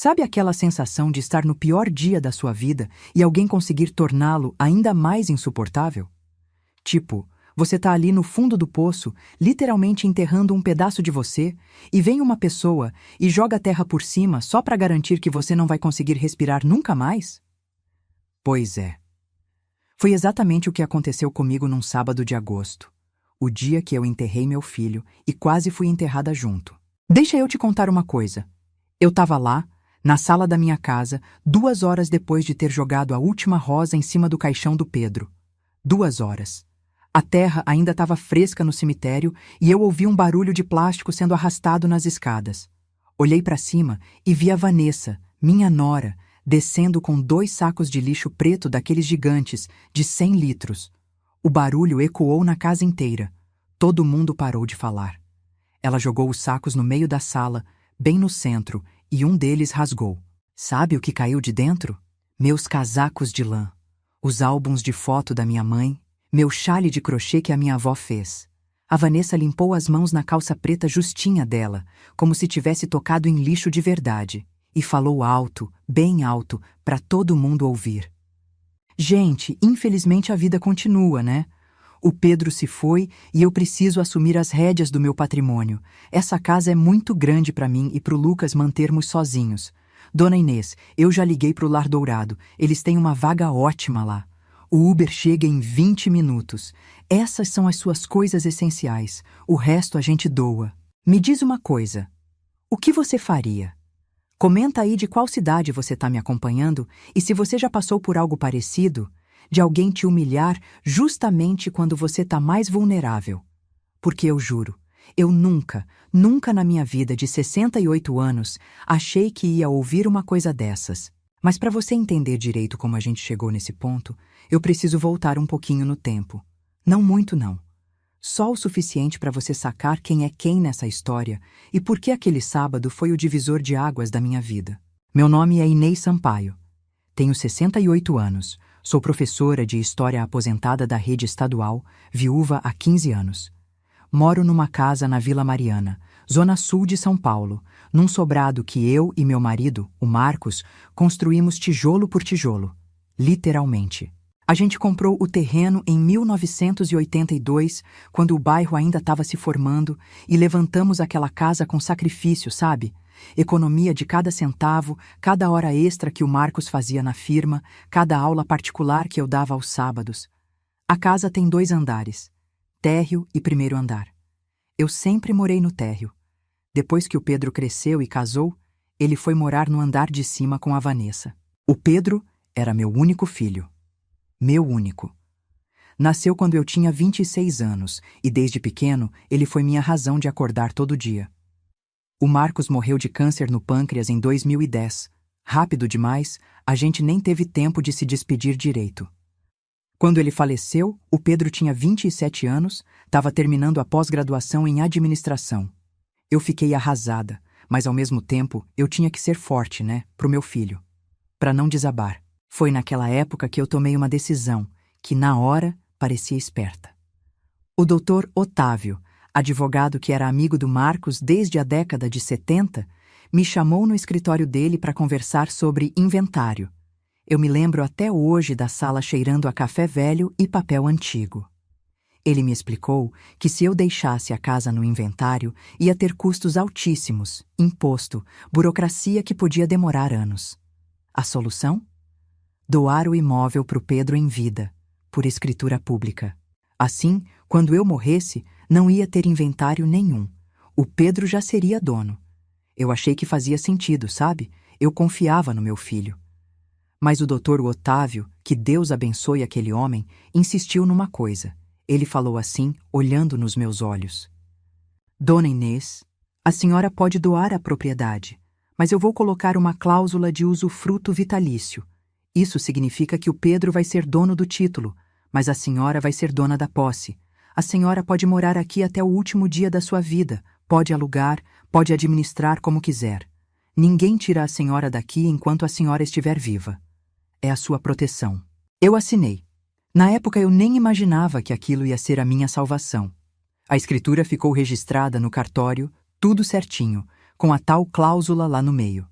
Sabe aquela sensação de estar no pior dia da sua vida e alguém conseguir torná-lo ainda mais insuportável? Tipo, você tá ali no fundo do poço, literalmente enterrando um pedaço de você, e vem uma pessoa e joga a terra por cima só para garantir que você não vai conseguir respirar nunca mais? Pois é. Foi exatamente o que aconteceu comigo num sábado de agosto, o dia que eu enterrei meu filho e quase fui enterrada junto. Deixa eu te contar uma coisa. Eu tava lá, na sala da minha casa, 2 horas depois de ter jogado a última rosa em cima do caixão do Pedro. 2 horas. A terra ainda estava fresca no cemitério e eu ouvi um barulho de plástico sendo arrastado nas escadas. Olhei para cima e vi a Vanessa, minha nora, descendo com 2 sacos de lixo preto daqueles gigantes, de 100 litros. O barulho ecoou na casa inteira. Todo mundo parou de falar. Ela jogou os sacos no meio da sala, bem no centro, e um deles rasgou. Sabe o que caiu de dentro? Meus casacos de lã, os álbuns de foto da minha mãe, meu chale de crochê que a minha avó fez. A Vanessa limpou as mãos na calça preta justinha dela, como se tivesse tocado em lixo de verdade, e falou alto, bem alto, para todo mundo ouvir. Gente, infelizmente a vida continua, né? O Pedro se foi e eu preciso assumir as rédeas do meu patrimônio. Essa casa é muito grande para mim e pro Lucas mantermos sozinhos. Dona Inês, eu já liguei pro Lar Dourado. Eles têm uma vaga ótima lá. O Uber chega em 20 minutos. Essas são as suas coisas essenciais. O resto a gente doa. Me diz uma coisa. O que você faria? Comenta aí de qual cidade você está me acompanhando e se você já passou por algo parecido, de alguém te humilhar justamente quando você está mais vulnerável. Porque eu juro, eu nunca na minha vida de 68 anos achei que ia ouvir uma coisa dessas. Mas para você entender direito como a gente chegou nesse ponto, eu preciso voltar um pouquinho no tempo. Não muito não. Só o suficiente para você sacar quem é quem nessa história e por que aquele sábado foi o divisor de águas da minha vida. Meu nome é Inês Sampaio. Tenho 68 anos. Sou professora de História aposentada da rede estadual, viúva há 15 anos. Moro numa casa na Vila Mariana, zona sul de São Paulo, num sobrado que eu e meu marido, o Marcos, construímos tijolo por tijolo. Literalmente. A gente comprou o terreno em 1982, quando o bairro ainda estava se formando, e levantamos aquela casa com sacrifício, sabe? Economia de cada centavo, cada hora extra que o Marcos fazia na firma, cada aula particular que eu dava aos sábados. A casa tem 2 andares, térreo e primeiro andar. Eu sempre morei no térreo. Depois que o Pedro cresceu e casou, ele foi morar no andar de cima com a Vanessa. O Pedro era meu único filho. Meu único. Nasceu quando eu tinha 26 anos e desde pequeno ele foi minha razão de acordar todo dia. O Marcos morreu de câncer no pâncreas em 2010. Rápido demais, a gente nem teve tempo de se despedir direito. Quando ele faleceu, o Pedro tinha 27 anos, estava terminando a pós-graduação em administração. Eu fiquei arrasada, mas ao mesmo tempo eu tinha que ser forte, né, pro meu filho. Para não desabar. Foi naquela época que eu tomei uma decisão, que na hora parecia esperta. O doutor Otávio, advogado que era amigo do Marcos desde a década de 70, me chamou no escritório dele para conversar sobre inventário. Eu me lembro até hoje da sala cheirando a café velho e papel antigo. Ele me explicou que se eu deixasse a casa no inventário, ia ter custos altíssimos, imposto, burocracia que podia demorar anos. A solução? Doar o imóvel para o Pedro em vida, por escritura pública. Assim, quando eu morresse, não ia ter inventário nenhum. O Pedro já seria dono. Eu achei que fazia sentido, sabe? Eu confiava no meu filho. Mas o doutor Otávio, que Deus abençoe aquele homem, insistiu numa coisa. Ele falou assim, olhando nos meus olhos. Dona Inês, a senhora pode doar a propriedade, mas eu vou colocar uma cláusula de usufruto vitalício. Isso significa que o Pedro vai ser dono do título, mas a senhora vai ser dona da posse. A senhora pode morar aqui até o último dia da sua vida, pode alugar, pode administrar como quiser. Ninguém tira a senhora daqui enquanto a senhora estiver viva. É a sua proteção. Eu assinei. Na época eu nem imaginava que aquilo ia ser a minha salvação. A escritura ficou registrada no cartório, tudo certinho, com a tal cláusula lá no meio.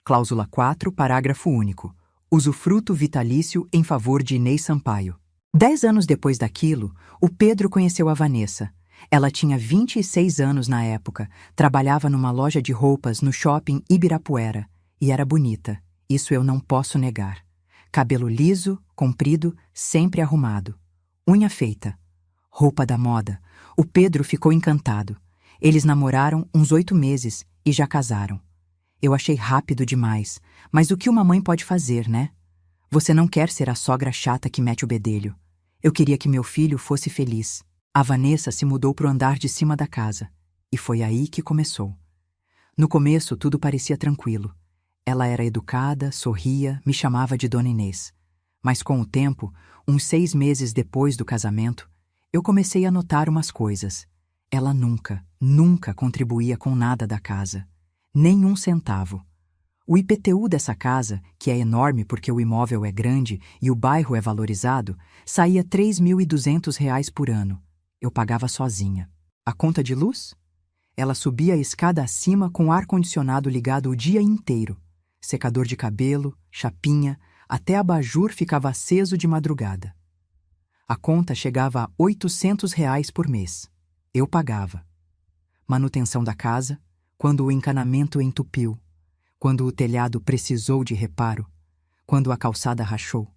Cláusula 4, parágrafo único. Usufruto vitalício em favor de Inês Sampaio. 10 anos depois daquilo, o Pedro conheceu a Vanessa. Ela tinha 26 anos na época, trabalhava numa loja de roupas no shopping Ibirapuera e era bonita, isso eu não posso negar. Cabelo liso, comprido, sempre arrumado. Unha feita. Roupa da moda. O Pedro ficou encantado. Eles namoraram uns 8 meses e já casaram. Eu achei rápido demais, mas o que uma mãe pode fazer, né? Você não quer ser a sogra chata que mete o bedelho. Eu queria que meu filho fosse feliz. A Vanessa se mudou para o andar de cima da casa. E foi aí que começou. No começo, tudo parecia tranquilo. Ela era educada, sorria, me chamava de Dona Inês. Mas com o tempo, uns 6 meses depois do casamento, eu comecei a notar umas coisas. Ela nunca contribuía com nada da casa. Nem um centavo. O IPTU dessa casa, que é enorme porque o imóvel é grande e o bairro é valorizado, saía R$ 3.200 por ano. Eu pagava sozinha. A conta de luz? Ela subia a escada acima com o ar-condicionado ligado o dia inteiro. Secador de cabelo, chapinha, até abajur ficava aceso de madrugada. A conta chegava a R$ 800 por mês. Eu pagava. Manutenção da casa, quando o encanamento entupiu, quando o telhado precisou de reparo, quando a calçada rachou.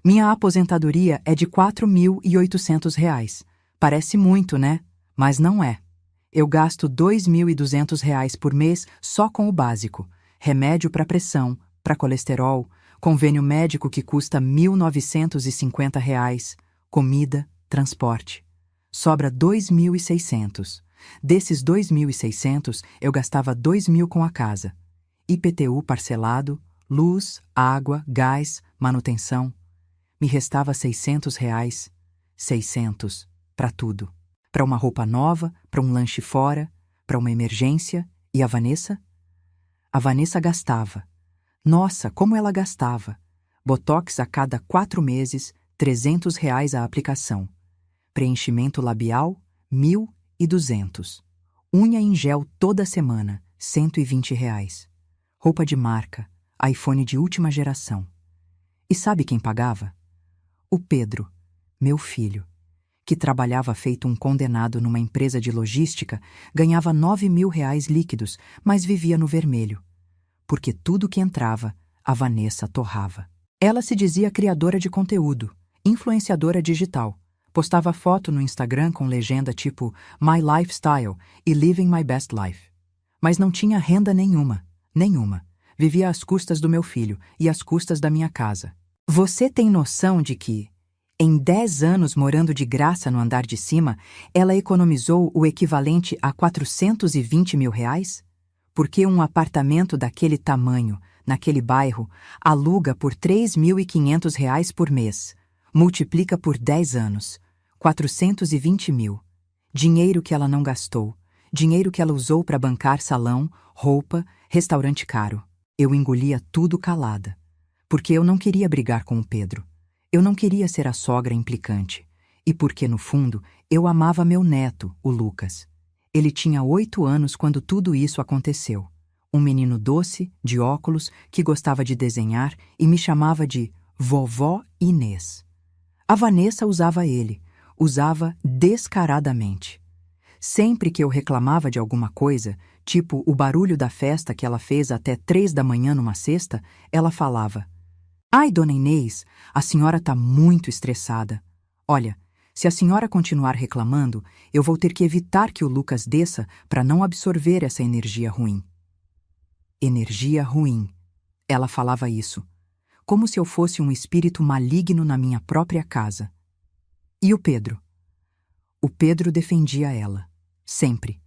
Minha aposentadoria é de R$ 4.800. Parece muito, né? Mas não é. Eu gasto R$ 2.200 por mês só com o básico. Remédio para pressão, para colesterol, convênio médico que custa R$ 1.950, comida, transporte. Sobra R$ 2.600. Desses R$ 2.600, eu gastava R$ 2.000 com a casa. IPTU parcelado, luz, água, gás, manutenção. Me restava R$ 600. 600 para tudo. Para uma roupa nova, para um lanche fora, para uma emergência. E a Vanessa? A Vanessa gastava. Nossa, como ela gastava! Botox a cada 4 meses, R$ 300 a aplicação. Preenchimento labial, R$ 1.200. Unha em gel toda semana, R$ 120. Roupa de marca, iPhone de última geração. E sabe quem pagava? O Pedro, meu filho, que trabalhava feito um condenado numa empresa de logística, ganhava R$ 9.000 líquidos, mas vivia no vermelho. Porque tudo que entrava, a Vanessa torrava. Ela se dizia criadora de conteúdo, influenciadora digital. Postava foto no Instagram com legenda tipo My Lifestyle e Living My Best Life. Mas não tinha renda nenhuma. Vivia às custas do meu filho e às custas da minha casa. Você tem noção de que, em 10 anos morando de graça no andar de cima, ela economizou o equivalente a R$ 420 mil? Porque um apartamento daquele tamanho, naquele bairro, aluga por R$ 3.500 por mês. Multiplica por 10 anos. 420 mil. Dinheiro que ela não gastou. Dinheiro que ela usou para bancar salão, roupa, restaurante caro. Eu engolia tudo calada. Porque eu não queria brigar com o Pedro. Eu não queria ser a sogra implicante. E porque, no fundo, eu amava meu neto, o Lucas. Ele tinha 8 anos quando tudo isso aconteceu. Um menino doce, de óculos, que gostava de desenhar e me chamava de Vovó Inês. A Vanessa usava ele. Usava descaradamente. Sempre que eu reclamava de alguma coisa, tipo o barulho da festa que ela fez até 3 da manhã numa sexta, ela falava: Ai, Dona Inês, a senhora está muito estressada. Olha, se a senhora continuar reclamando, eu vou ter que evitar que o Lucas desça para não absorver essa energia ruim. Energia ruim. Ela falava isso, como se eu fosse um espírito maligno na minha própria casa. E o Pedro? O Pedro defendia ela. Sempre.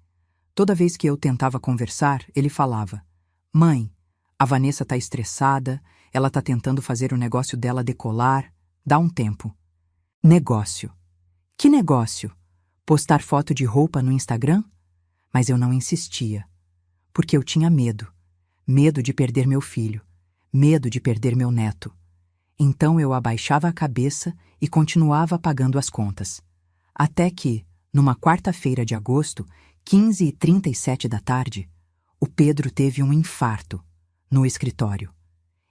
Toda vez que eu tentava conversar, ele falava: Mãe, a Vanessa está estressada, ela está tentando fazer o negócio dela decolar, dá um tempo. Negócio. Que negócio? Postar foto de roupa no Instagram? Mas eu não insistia, porque eu tinha medo. Medo de perder meu filho, medo de perder meu neto. Então eu abaixava a cabeça e continuava pagando as contas. Até que, numa quarta-feira de agosto, 15h37 da tarde, o Pedro teve um infarto. no escritório.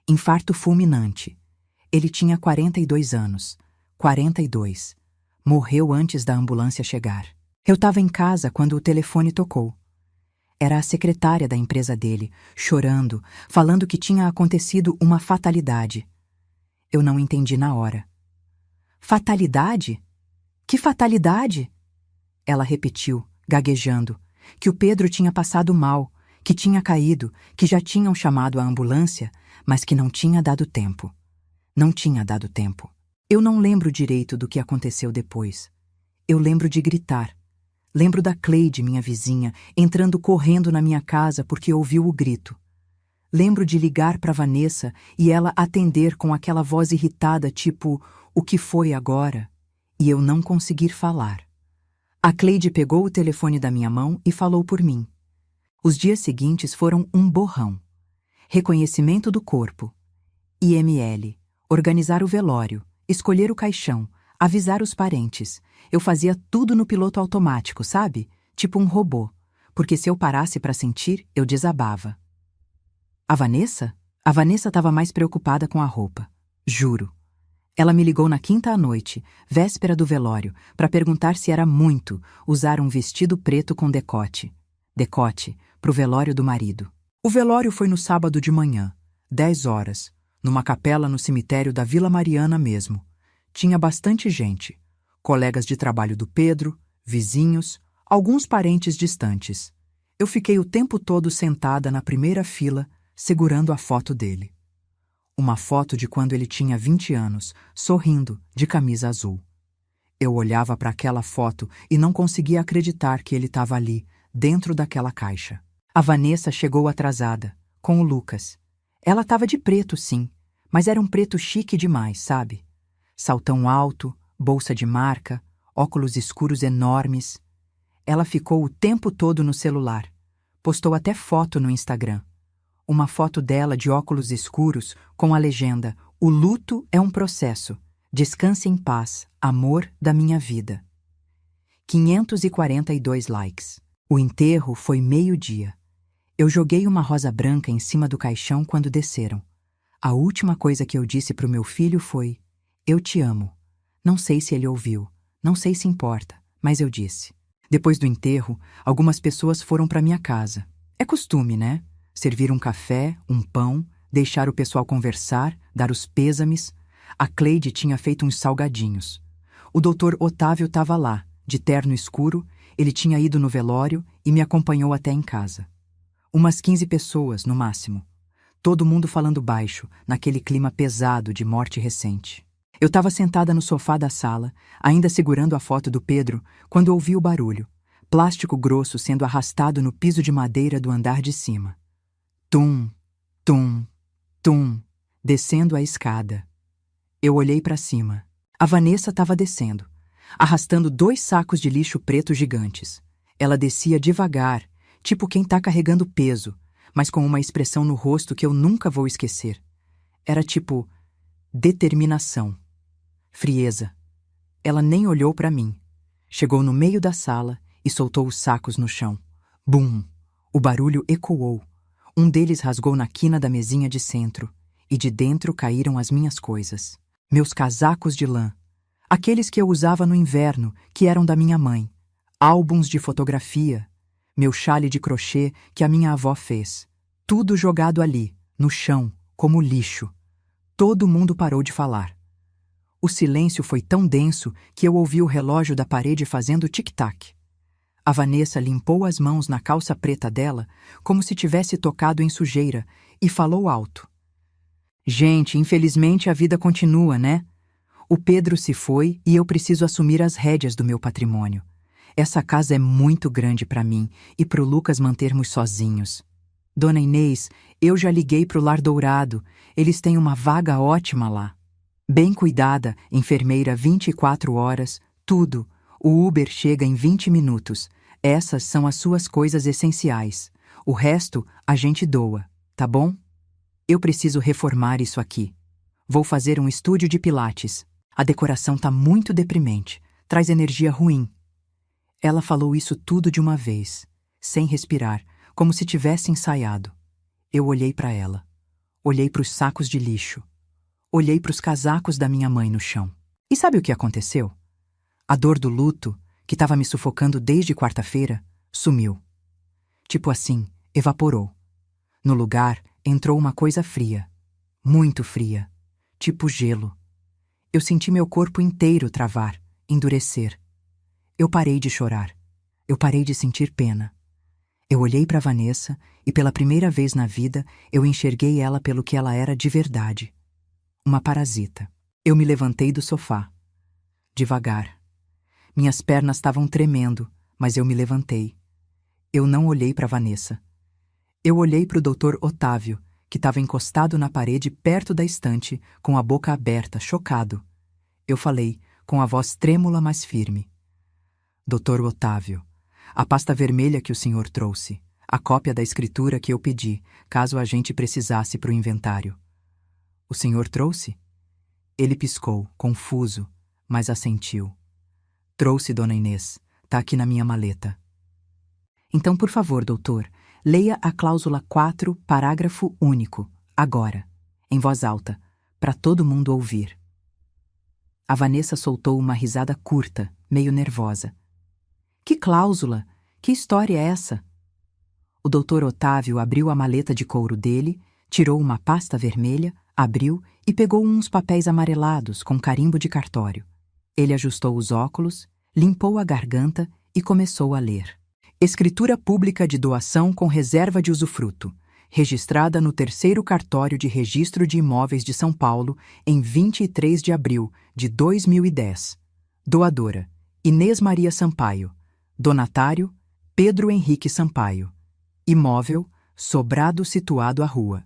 Infarto fulminante. Ele tinha 42 anos. 42. Morreu antes da ambulância chegar. Eu estava em casa quando o telefone tocou. Era a secretária da empresa dele, chorando, falando que tinha acontecido uma fatalidade. Eu não entendi na hora. Fatalidade? Que fatalidade? Ela repetiu, gaguejando, que o Pedro tinha passado mal, que tinha caído, que já tinham chamado a ambulância, mas que não tinha dado tempo. Não tinha dado tempo. Eu não lembro direito do que aconteceu depois. Eu lembro de gritar. Lembro da Cleide, minha vizinha, entrando correndo na minha casa porque ouviu o grito. Lembro de ligar para Vanessa e ela atender com aquela voz irritada, tipo, o que foi agora? E eu não conseguir falar. A Cleide pegou o telefone da minha mão e falou por mim. Os dias seguintes foram um borrão. Reconhecimento do corpo. IML. Organizar o velório. Escolher o caixão. Avisar os parentes. Eu fazia tudo no piloto automático, sabe? Tipo um robô. Porque se eu parasse para sentir, eu desabava. A Vanessa? A Vanessa estava mais preocupada com a roupa. Juro. Ela me ligou na quinta à noite, véspera do velório, para perguntar se era muito usar um vestido preto com decote. Decote, pro velório do marido. O velório foi no sábado de manhã, 10 horas, numa capela no cemitério da Vila Mariana mesmo. Tinha bastante gente. Colegas de trabalho do Pedro, vizinhos, alguns parentes distantes. Eu fiquei o tempo todo sentada na primeira fila, segurando a foto dele. Uma foto de quando ele tinha 20 anos, sorrindo, de camisa azul. Eu olhava para aquela foto e não conseguia acreditar que ele estava ali, dentro daquela caixa. A Vanessa chegou atrasada, com o Lucas. Ela estava de preto, sim, mas era um preto chique demais, sabe? Saltão alto, bolsa de marca, óculos escuros enormes. Ela ficou o tempo todo no celular. Postou até foto no Instagram. Uma foto dela de óculos escuros com a legenda: "O luto é um processo. Descanse em paz, amor da minha vida." 542 likes. O enterro foi meio-dia. Eu joguei uma rosa branca em cima do caixão quando desceram. A última coisa que eu disse pro meu filho foi: "Eu te amo." Não sei se ele ouviu, não sei se importa, mas eu disse. Depois do enterro, algumas pessoas foram para minha casa. É costume, né? Servir um café, um pão, deixar o pessoal conversar, dar os pêsames. A Cleide tinha feito uns salgadinhos. O doutor Otávio estava lá, de terno escuro, ele tinha ido no velório e me acompanhou até em casa. Umas 15 pessoas, no máximo. Todo mundo falando baixo, naquele clima pesado de morte recente. Eu estava sentada no sofá da sala, ainda segurando a foto do Pedro, quando ouvi o barulho. Plástico grosso sendo arrastado no piso de madeira do andar de cima. Tum, tum, tum, descendo a escada. Eu olhei para cima. A Vanessa estava descendo, arrastando 2 sacos de lixo preto gigantes. Ela descia devagar, tipo quem tá carregando peso, mas com uma expressão no rosto que eu nunca vou esquecer. Era tipo determinação. Frieza. Ela nem olhou para mim. Chegou no meio da sala e soltou os sacos no chão. Bum! O barulho ecoou. Um deles rasgou na quina da mesinha de centro, e de dentro caíram as minhas coisas. Meus casacos de lã. Aqueles que eu usava no inverno, que eram da minha mãe. Álbuns de fotografia. Meu chale de crochê que a minha avó fez. Tudo jogado ali, no chão, como lixo. Todo mundo parou de falar. O silêncio foi tão denso que eu ouvi o relógio da parede fazendo tic-tac. A Vanessa limpou as mãos na calça preta dela, como se tivesse tocado em sujeira, e falou alto. Gente, infelizmente a vida continua, né? O Pedro se foi e eu preciso assumir as rédeas do meu patrimônio. Essa casa é muito grande para mim e pro Lucas mantermos sozinhos. Dona Inês, eu já liguei pro Lar Dourado, eles têm uma vaga ótima lá. Bem cuidada, enfermeira 24 horas, tudo. O Uber chega em 20 minutos. Essas são as suas coisas essenciais. O resto a gente doa, tá bom? Eu preciso reformar isso aqui. Vou fazer um estúdio de pilates. A decoração tá muito deprimente, traz energia ruim. Ela falou isso tudo de uma vez, sem respirar, como se tivesse ensaiado. Eu olhei para ela. Olhei para os sacos de lixo. Olhei para os casacos da minha mãe no chão. E sabe o que aconteceu? A dor do luto, que estava me sufocando desde quarta-feira, sumiu. Tipo assim, evaporou. No lugar, entrou uma coisa fria. Muito fria. Tipo gelo. Eu senti meu corpo inteiro travar, endurecer. Eu parei de chorar. Eu parei de sentir pena. Eu olhei para Vanessa e pela primeira vez na vida eu enxerguei ela pelo que ela era de verdade. Uma parasita. Eu me levantei do sofá. Devagar. Minhas pernas estavam tremendo, mas eu me levantei. Eu não olhei para Vanessa. Eu olhei para o Dr. Otávio, que estava encostado na parede perto da estante, com a boca aberta, chocado. Eu falei, com a voz trêmula, mas firme. Dr. Otávio, a pasta vermelha que o senhor trouxe, a cópia da escritura que eu pedi, caso a gente precisasse para o inventário. O senhor trouxe? Ele piscou, confuso, mas assentiu. Trouxe, dona Inês. Tá aqui na minha maleta. Então, por favor, doutor, leia a cláusula 4, parágrafo único, agora, em voz alta, para todo mundo ouvir. A Vanessa soltou uma risada curta, meio nervosa. Que cláusula? Que história é essa? O doutor Otávio abriu a maleta de couro dele, tirou uma pasta vermelha, abriu e pegou uns papéis amarelados com carimbo de cartório. Ele ajustou os óculos, limpou a garganta e começou a ler. Escritura pública de doação com reserva de usufruto, registrada no 3º Cartório de Registro de Imóveis de São Paulo em 23 de abril de 2010. Doadora: Inês Maria Sampaio. Donatário: Pedro Henrique Sampaio. Imóvel: sobrado situado à rua.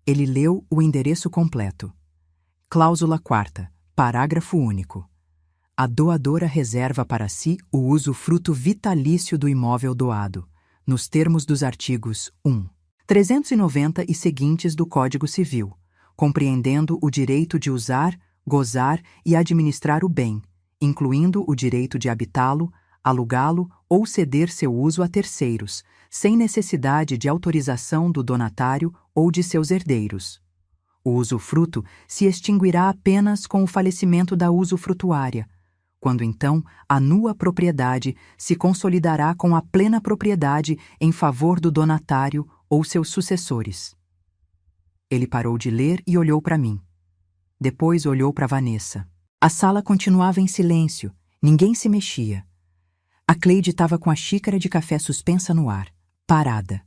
Ele leu o endereço completo. Cláusula 4ª, parágrafo único. A doadora reserva para si o usufruto vitalício do imóvel doado, nos termos dos artigos 1, 390 e seguintes do Código Civil, compreendendo o direito de usar, gozar e administrar o bem, incluindo o direito de habitá-lo, alugá-lo ou ceder seu uso a terceiros, sem necessidade de autorização do donatário ou de seus herdeiros. O usufruto se extinguirá apenas com o falecimento da usufrutuária, quando então a nua propriedade se consolidará com a plena propriedade em favor do donatário ou seus sucessores. Ele parou de ler e olhou para mim. Depois olhou para Vanessa. A sala continuava em silêncio, ninguém se mexia. A Cleide estava com a xícara de café suspensa no ar, parada.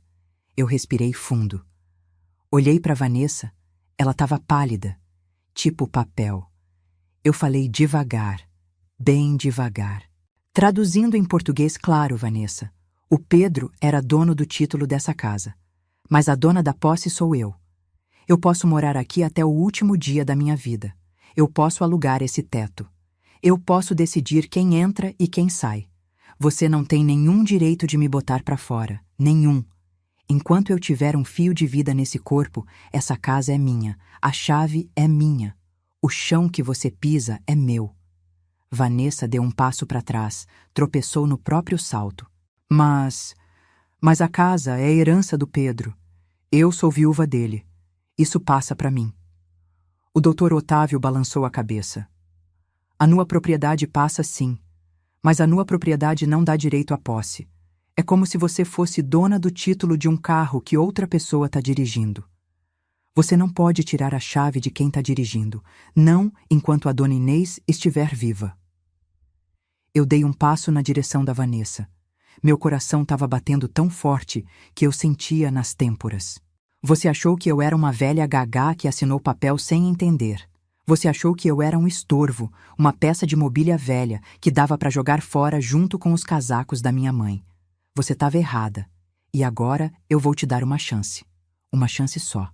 Eu respirei fundo. Olhei para Vanessa, ela estava pálida, tipo papel. Eu falei devagar, bem devagar. Traduzindo em português claro, Vanessa, o Pedro era dono do título dessa casa, mas a dona da posse sou eu. Eu posso morar aqui até o último dia da minha vida. Eu posso alugar esse teto. Eu posso decidir quem entra e quem sai. Você não tem nenhum direito de me botar para fora, nenhum. Enquanto eu tiver um fio de vida nesse corpo, essa casa é minha, a chave é minha. O chão que você pisa é meu. Vanessa deu um passo para trás, tropeçou no próprio salto. Mas a casa é a herança do Pedro. Eu sou viúva dele. Isso passa para mim. O Dr. Otávio balançou a cabeça. A nua propriedade passa sim, mas a nua propriedade não dá direito à posse. É como se você fosse dona do título de um carro que outra pessoa está dirigindo. Você não pode tirar a chave de quem está dirigindo, não enquanto a dona Inês estiver viva. Eu dei um passo na direção da Vanessa. Meu coração estava batendo tão forte que eu sentia nas têmporas. Você achou que eu era uma velha gagá que assinou papel sem entender. Você achou que eu era um estorvo, uma peça de mobília velha que dava para jogar fora junto com os casacos da minha mãe. Você estava errada. E agora eu vou te dar uma chance. Uma chance só.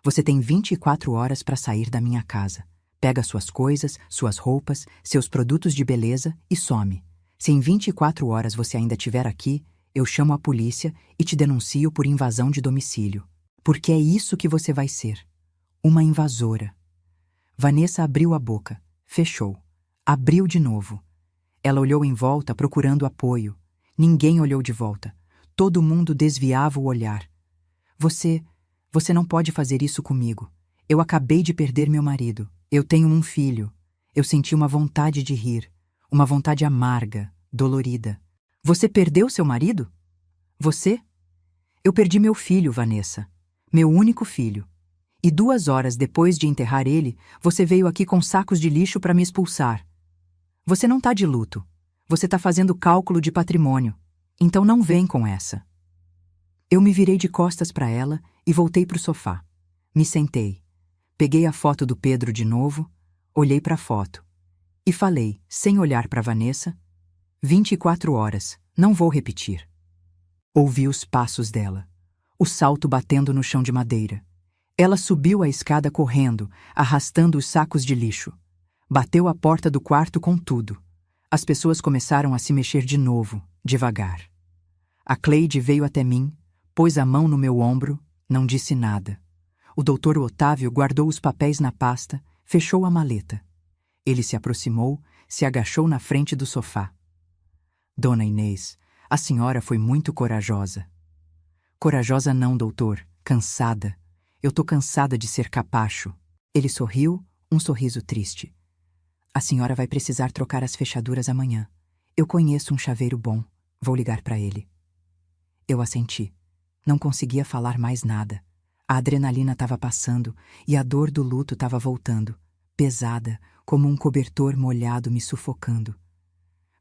Você tem 24 horas para sair da minha casa. Pega suas coisas, suas roupas, seus produtos de beleza e some. Se em 24 horas você ainda estiver aqui, eu chamo a polícia e te denuncio por invasão de domicílio. Porque é isso que você vai ser. Uma invasora. Vanessa abriu a boca, fechou. Abriu de novo. Ela olhou em volta procurando apoio. Ninguém olhou de volta. Todo mundo desviava o olhar. Você não pode fazer isso comigo. Eu acabei de perder meu marido. Eu tenho um filho. Eu senti uma vontade de rir. Uma vontade amarga, dolorida. Você perdeu seu marido? Você? Eu perdi meu filho, Vanessa. Meu único filho. E 2 horas depois de enterrar ele, você veio aqui com sacos de lixo para me expulsar. Você não tá de luto. Você tá fazendo cálculo de patrimônio. Então não vem com essa. Eu me virei de costas para ela e voltei para o sofá. Me sentei. Peguei a foto do Pedro de novo, olhei para a foto. E falei, sem olhar para Vanessa, 24 horas, não vou repetir. Ouvi os passos dela, o salto batendo no chão de madeira. Ela subiu a escada correndo, arrastando os sacos de lixo. Bateu a porta do quarto com tudo. As pessoas começaram a se mexer de novo, devagar. A Cleide veio até mim, pôs a mão no meu ombro, não disse nada. O doutor Otávio guardou os papéis na pasta, fechou a maleta. Ele se aproximou, se agachou na frente do sofá. Dona Inês, a senhora foi muito corajosa. Corajosa não, doutor, cansada. Eu tô cansada de ser capacho. Ele sorriu, um sorriso triste. A senhora vai precisar trocar as fechaduras amanhã. Eu conheço um chaveiro bom. Vou ligar para ele. Eu assenti. Não conseguia falar mais nada. A adrenalina estava passando e a dor do luto estava voltando, pesada, como um cobertor molhado me sufocando.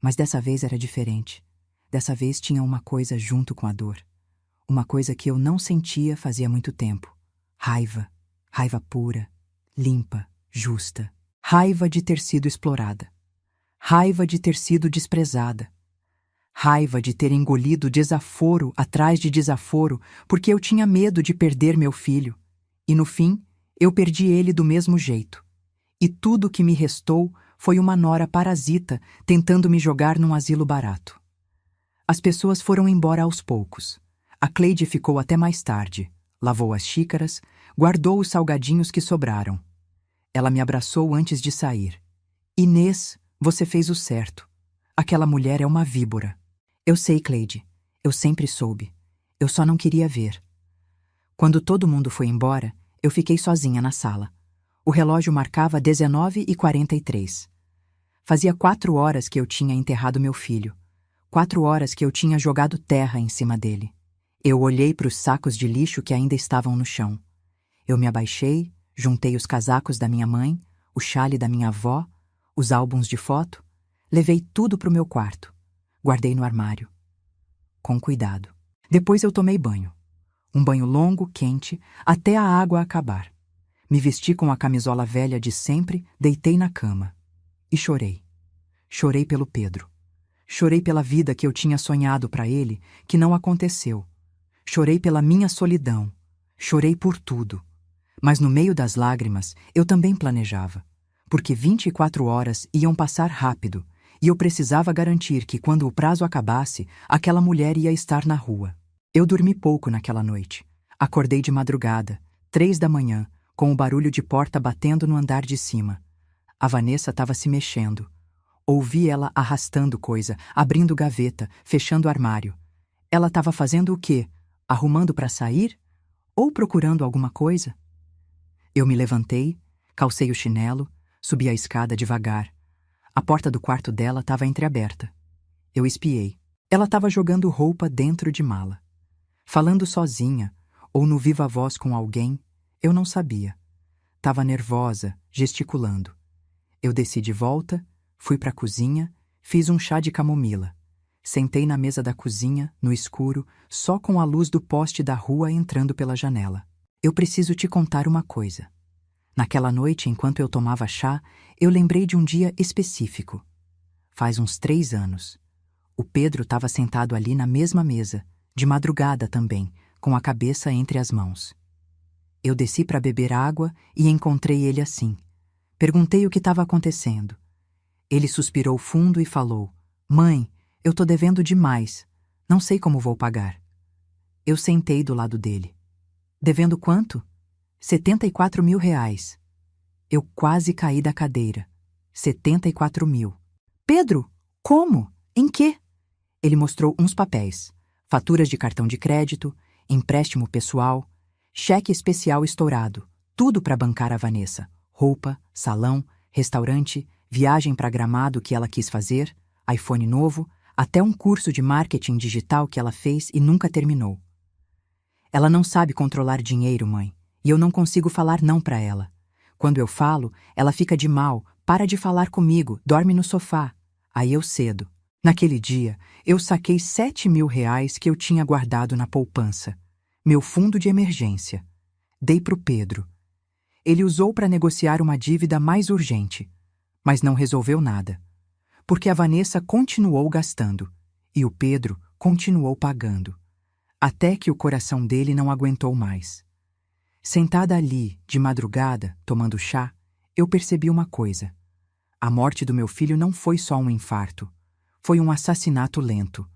Mas dessa vez era diferente. Dessa vez tinha uma coisa junto com a dor. Uma coisa que eu não sentia fazia muito tempo. Raiva. Raiva pura, limpa, justa. Raiva de ter sido explorada. Raiva de ter sido desprezada. Raiva de ter engolido desaforo atrás de desaforo porque eu tinha medo de perder meu filho. E no fim, eu perdi ele do mesmo jeito. E tudo que me restou foi uma nora parasita tentando me jogar num asilo barato. As pessoas foram embora aos poucos. A Cleide ficou até mais tarde, lavou as xícaras, guardou os salgadinhos que sobraram. Ela me abraçou antes de sair. Inês, você fez o certo. Aquela mulher é uma víbora. Eu sei, Cleide. Eu sempre soube. Eu só não queria ver. Quando todo mundo foi embora, eu fiquei sozinha na sala. O relógio marcava 19h43. Fazia 4 horas que eu tinha enterrado meu filho. 4 horas que eu tinha jogado terra em cima dele. Eu olhei para os sacos de lixo que ainda estavam no chão. Eu me abaixei, juntei os casacos da minha mãe, o chale da minha avó, os álbuns de foto, levei tudo para o meu quarto. Guardei no armário. Com cuidado. Depois eu tomei banho. Um banho longo, quente, até a água acabar. Me vesti com a camisola velha de sempre, deitei na cama. E chorei. Chorei pelo Pedro. Chorei pela vida que eu tinha sonhado para ele, que não aconteceu. Chorei pela minha solidão. Chorei por tudo. Mas no meio das lágrimas, eu também planejava. Porque 24 horas iam passar rápido, e eu precisava garantir que quando o prazo acabasse, aquela mulher ia estar na rua. Eu dormi pouco naquela noite. Acordei de madrugada, 3 da manhã, com o barulho de porta batendo no andar de cima. A Vanessa estava se mexendo. Ouvi ela arrastando coisa, abrindo gaveta, fechando armário. Ela estava fazendo o quê? Arrumando para sair? Ou procurando alguma coisa? Eu me levantei, calcei o chinelo, subi a escada devagar. A porta do quarto dela estava entreaberta. Eu espiei. Ela estava jogando roupa dentro de mala. Falando sozinha, ou no viva voz com alguém, eu não sabia. Estava nervosa, gesticulando. Eu desci de volta, fui para a cozinha, fiz um chá de camomila. Sentei na mesa da cozinha, no escuro, só com a luz do poste da rua entrando pela janela. Eu preciso te contar uma coisa. Naquela noite, enquanto eu tomava chá, eu lembrei de um dia específico. Faz uns 3 anos. O Pedro estava sentado ali na mesma mesa, de madrugada também, com a cabeça entre as mãos. Eu desci para beber água e encontrei ele assim. Perguntei o que estava acontecendo. Ele suspirou fundo e falou: "Mãe, eu tô devendo demais. Não sei como vou pagar." Eu sentei do lado dele. "Devendo quanto?" R$ 74.000. Eu quase caí da cadeira. 74 mil. "Pedro, como? Em quê?" Ele mostrou uns papéis. Faturas de cartão de crédito, empréstimo pessoal, Cheque especial estourado. Tudo para bancar a Vanessa. Roupa, salão, restaurante, viagem para Gramado que ela quis fazer, iPhone novo, até um curso de marketing digital que ela fez e nunca terminou. Ela não sabe controlar dinheiro, mãe, e eu não consigo falar não para ela. Quando eu falo, ela fica de mal, para de falar comigo, dorme no sofá. Aí eu cedo. Naquele dia, eu saquei R$ 7.000 que eu tinha guardado na poupança. Meu fundo de emergência. Dei pro Pedro. Ele usou para negociar uma dívida mais urgente, mas não resolveu nada. Porque a Vanessa continuou gastando e o Pedro continuou pagando, até que o coração dele não aguentou mais. Sentada ali, de madrugada, tomando chá, eu percebi uma coisa. A morte do meu filho não foi só um infarto, foi um assassinato lento.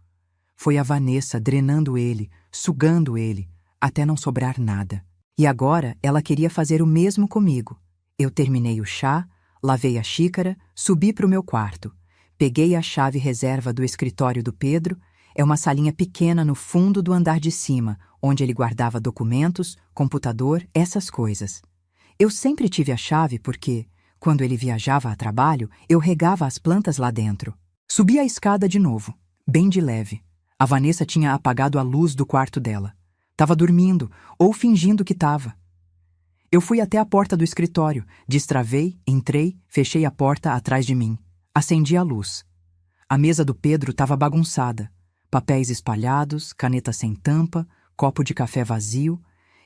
Foi a Vanessa drenando ele, sugando ele, até não sobrar nada. E agora ela queria fazer o mesmo comigo. Eu terminei o chá, lavei a xícara, subi para o meu quarto. Peguei a chave reserva do escritório do Pedro, é uma salinha pequena no fundo do andar de cima, onde ele guardava documentos, computador, essas coisas. Eu sempre tive a chave porque, quando ele viajava a trabalho, eu regava as plantas lá dentro. Subi a escada de novo, bem de leve. A Vanessa tinha apagado a luz do quarto dela. Tava dormindo, ou fingindo que tava. Eu fui até a porta do escritório, destravei, entrei, fechei a porta atrás de mim. Acendi a luz. A mesa do Pedro estava bagunçada. Papéis espalhados, caneta sem tampa, copo de café vazio.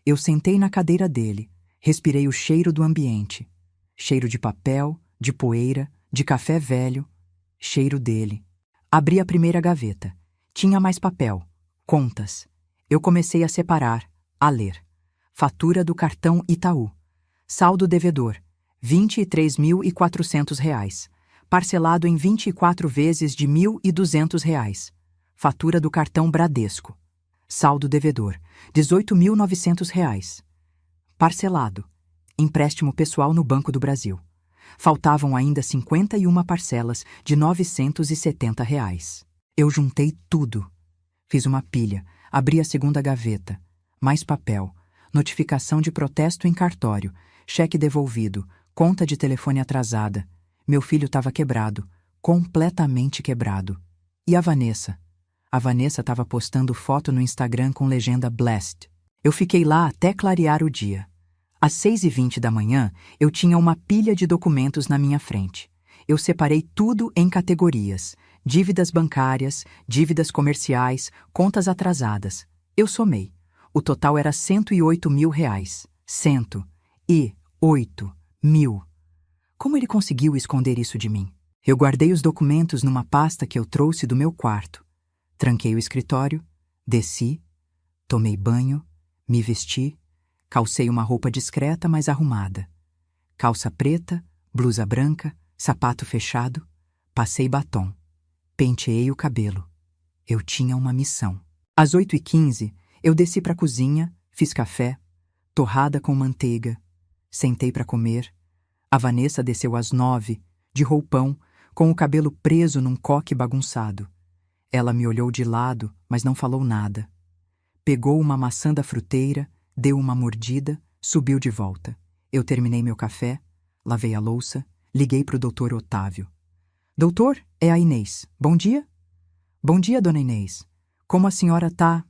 Eu sentei na cadeira dele, respirei o cheiro do ambiente. Cheiro de papel, de poeira, de café velho. Cheiro dele. Abri a primeira gaveta. Tinha mais papel. Contas. Eu comecei a separar, a ler. Fatura do cartão Itaú. Saldo devedor, R$ 23.400. Parcelado em 24 vezes de R$ 1.200. Fatura do cartão Bradesco. Saldo devedor, R$ 18.900. Parcelado. Empréstimo pessoal no Banco do Brasil. Faltavam ainda 51 parcelas de R$ 970. Eu juntei tudo. Fiz uma pilha, abri a segunda gaveta. Mais papel. Notificação de protesto em cartório. Cheque devolvido. Conta de telefone atrasada. Meu filho estava quebrado. Completamente quebrado. E a Vanessa? A Vanessa estava postando foto no Instagram com legenda Blessed. Eu fiquei lá até clarear o dia. Às 6h20 da manhã, eu tinha uma pilha de documentos na minha frente. Eu separei tudo em categorias. Dívidas bancárias, dívidas comerciais, contas atrasadas. Eu somei. O total era R$ 108.000. 108.000. Como ele conseguiu esconder isso de mim? Eu guardei os documentos numa pasta que eu trouxe do meu quarto. Tranquei o escritório, desci, tomei banho, me vesti, calcei uma roupa discreta, mas arrumada. Calça preta, blusa branca, sapato fechado, passei batom. Penteei o cabelo. Eu tinha uma missão. Às 8h15, eu desci para a cozinha, fiz café, torrada com manteiga. Sentei para comer. A Vanessa desceu às 9h, de roupão, com o cabelo preso num coque bagunçado. Ela me olhou de lado, mas não falou nada. Pegou uma maçã da fruteira, deu uma mordida, subiu de volta. Eu terminei meu café, lavei a louça, liguei para o Dr. Otávio. Doutor, é a Inês. Bom dia? Bom dia, dona Inês. Como a senhora tá?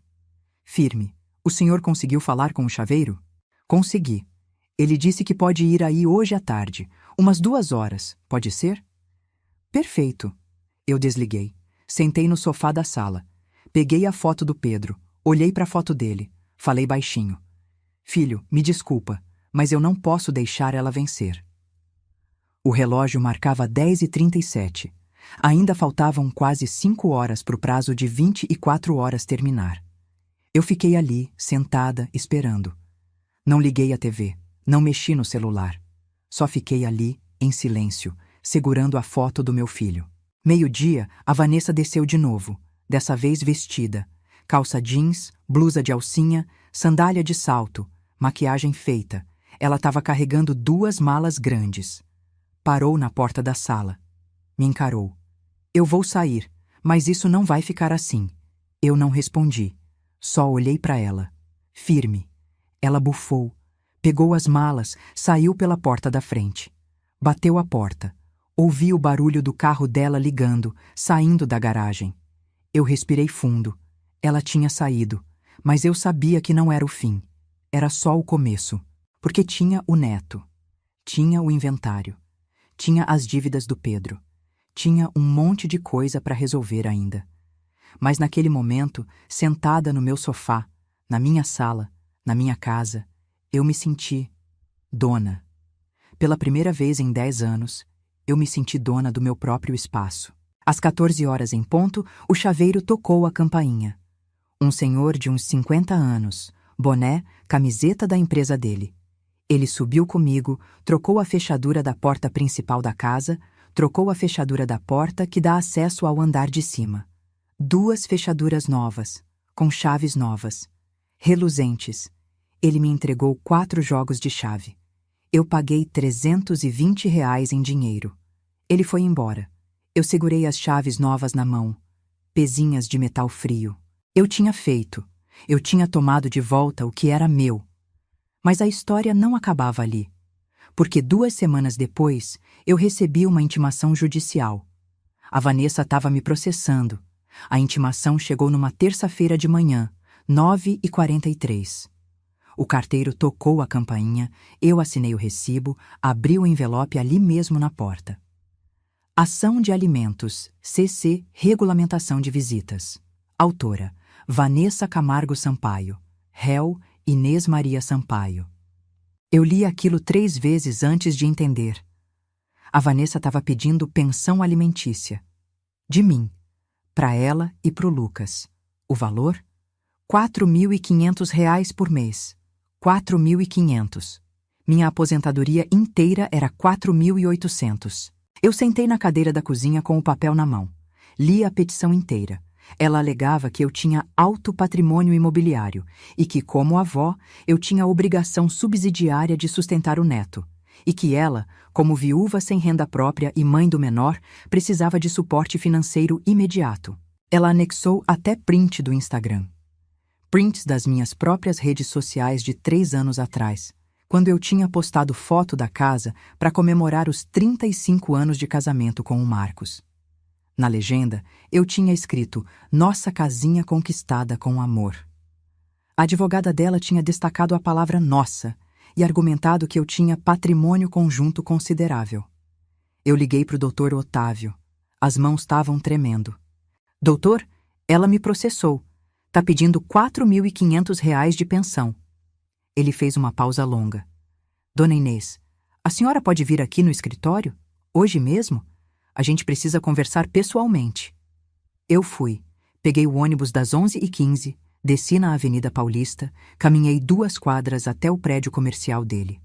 Firme. O senhor conseguiu falar com o chaveiro? Consegui. Ele disse que pode ir aí hoje à tarde, umas 2 horas, pode ser? Perfeito. Eu desliguei. Sentei no sofá da sala. Peguei a foto do Pedro, olhei para a foto dele. Falei baixinho. Filho, me desculpa, mas eu não posso deixar ela vencer. O relógio marcava 10h37. Ainda faltavam quase 5 horas para o prazo de 24 horas terminar. Eu fiquei ali, sentada, esperando. Não liguei a TV, não mexi no celular. Só fiquei ali, em silêncio, segurando a foto do meu filho. 12h, a Vanessa desceu de novo, dessa vez vestida. Calça jeans, blusa de alcinha, sandália de salto, maquiagem feita. Ela estava carregando 2 malas grandes. Parou na porta da sala. Me encarou. Eu vou sair, mas isso não vai ficar assim. Eu não respondi. Só olhei para ela. Firme. Ela bufou, pegou as malas, saiu pela porta da frente. Bateu a porta. Ouvi o barulho do carro dela ligando, saindo da garagem. Eu respirei fundo. Ela tinha saído, mas eu sabia que não era o fim. Era só o começo, porque tinha o neto. Tinha o inventário. Tinha as dívidas do Pedro. Tinha um monte de coisa para resolver ainda. Mas naquele momento, sentada no meu sofá, na minha sala, na minha casa, eu me senti dona. Pela primeira vez em 10 anos, eu me senti dona do meu próprio espaço. Às 14 horas em ponto, o chaveiro tocou a campainha. Um senhor de uns 50 anos, boné, camiseta da empresa dele. Ele subiu comigo, trocou a fechadura da porta principal da casa, trocou a fechadura da porta que dá acesso ao andar de cima. 2 fechaduras novas, com chaves novas, reluzentes. Ele me entregou 4 jogos de chave. Eu paguei R$ 320 em dinheiro. Ele foi embora. Eu segurei as chaves novas na mão, pezinhas de metal frio. Eu tinha feito. Eu tinha tomado de volta o que era meu. Mas a história não acabava ali. Porque 2 semanas depois, eu recebi uma intimação judicial. A Vanessa estava me processando. A intimação chegou numa terça-feira de manhã, 9h43. O carteiro tocou a campainha, eu assinei o recibo, abri o envelope ali mesmo na porta. Ação de Alimentos, CC, Regulamentação de Visitas. Autora, Vanessa Camargo Sampaio. Réu, Inês Maria Sampaio. Eu li aquilo 3 vezes antes de entender. A Vanessa estava pedindo pensão alimentícia. De mim, para ela e para o Lucas. O valor? R$ 4.500 por mês. 4.500. Minha aposentadoria inteira era 4.800. Eu sentei na cadeira da cozinha com o papel na mão. Li a petição inteira. Ela alegava que eu tinha alto patrimônio imobiliário e que, como avó, eu tinha obrigação subsidiária de sustentar o neto, e que ela, como viúva sem renda própria e mãe do menor, precisava de suporte financeiro imediato. Ela anexou até print do Instagram. Prints das minhas próprias redes sociais de 3 anos atrás, quando eu tinha postado foto da casa para comemorar os 35 anos de casamento com o Marcos. Na legenda, eu tinha escrito "Nossa casinha conquistada com amor". A advogada dela tinha destacado a palavra "nossa" e argumentado que eu tinha patrimônio conjunto considerável. Eu liguei para o Dr. Otávio. As mãos estavam tremendo. "Doutor, ela me processou. Tá pedindo R$ 4.500 de pensão." Ele fez uma pausa longa. "Dona Inês, a senhora pode vir aqui no escritório? Hoje mesmo? A gente precisa conversar pessoalmente." Eu fui. Peguei o ônibus das 11h15, desci na Avenida Paulista, caminhei 2 quadras até o prédio comercial dele.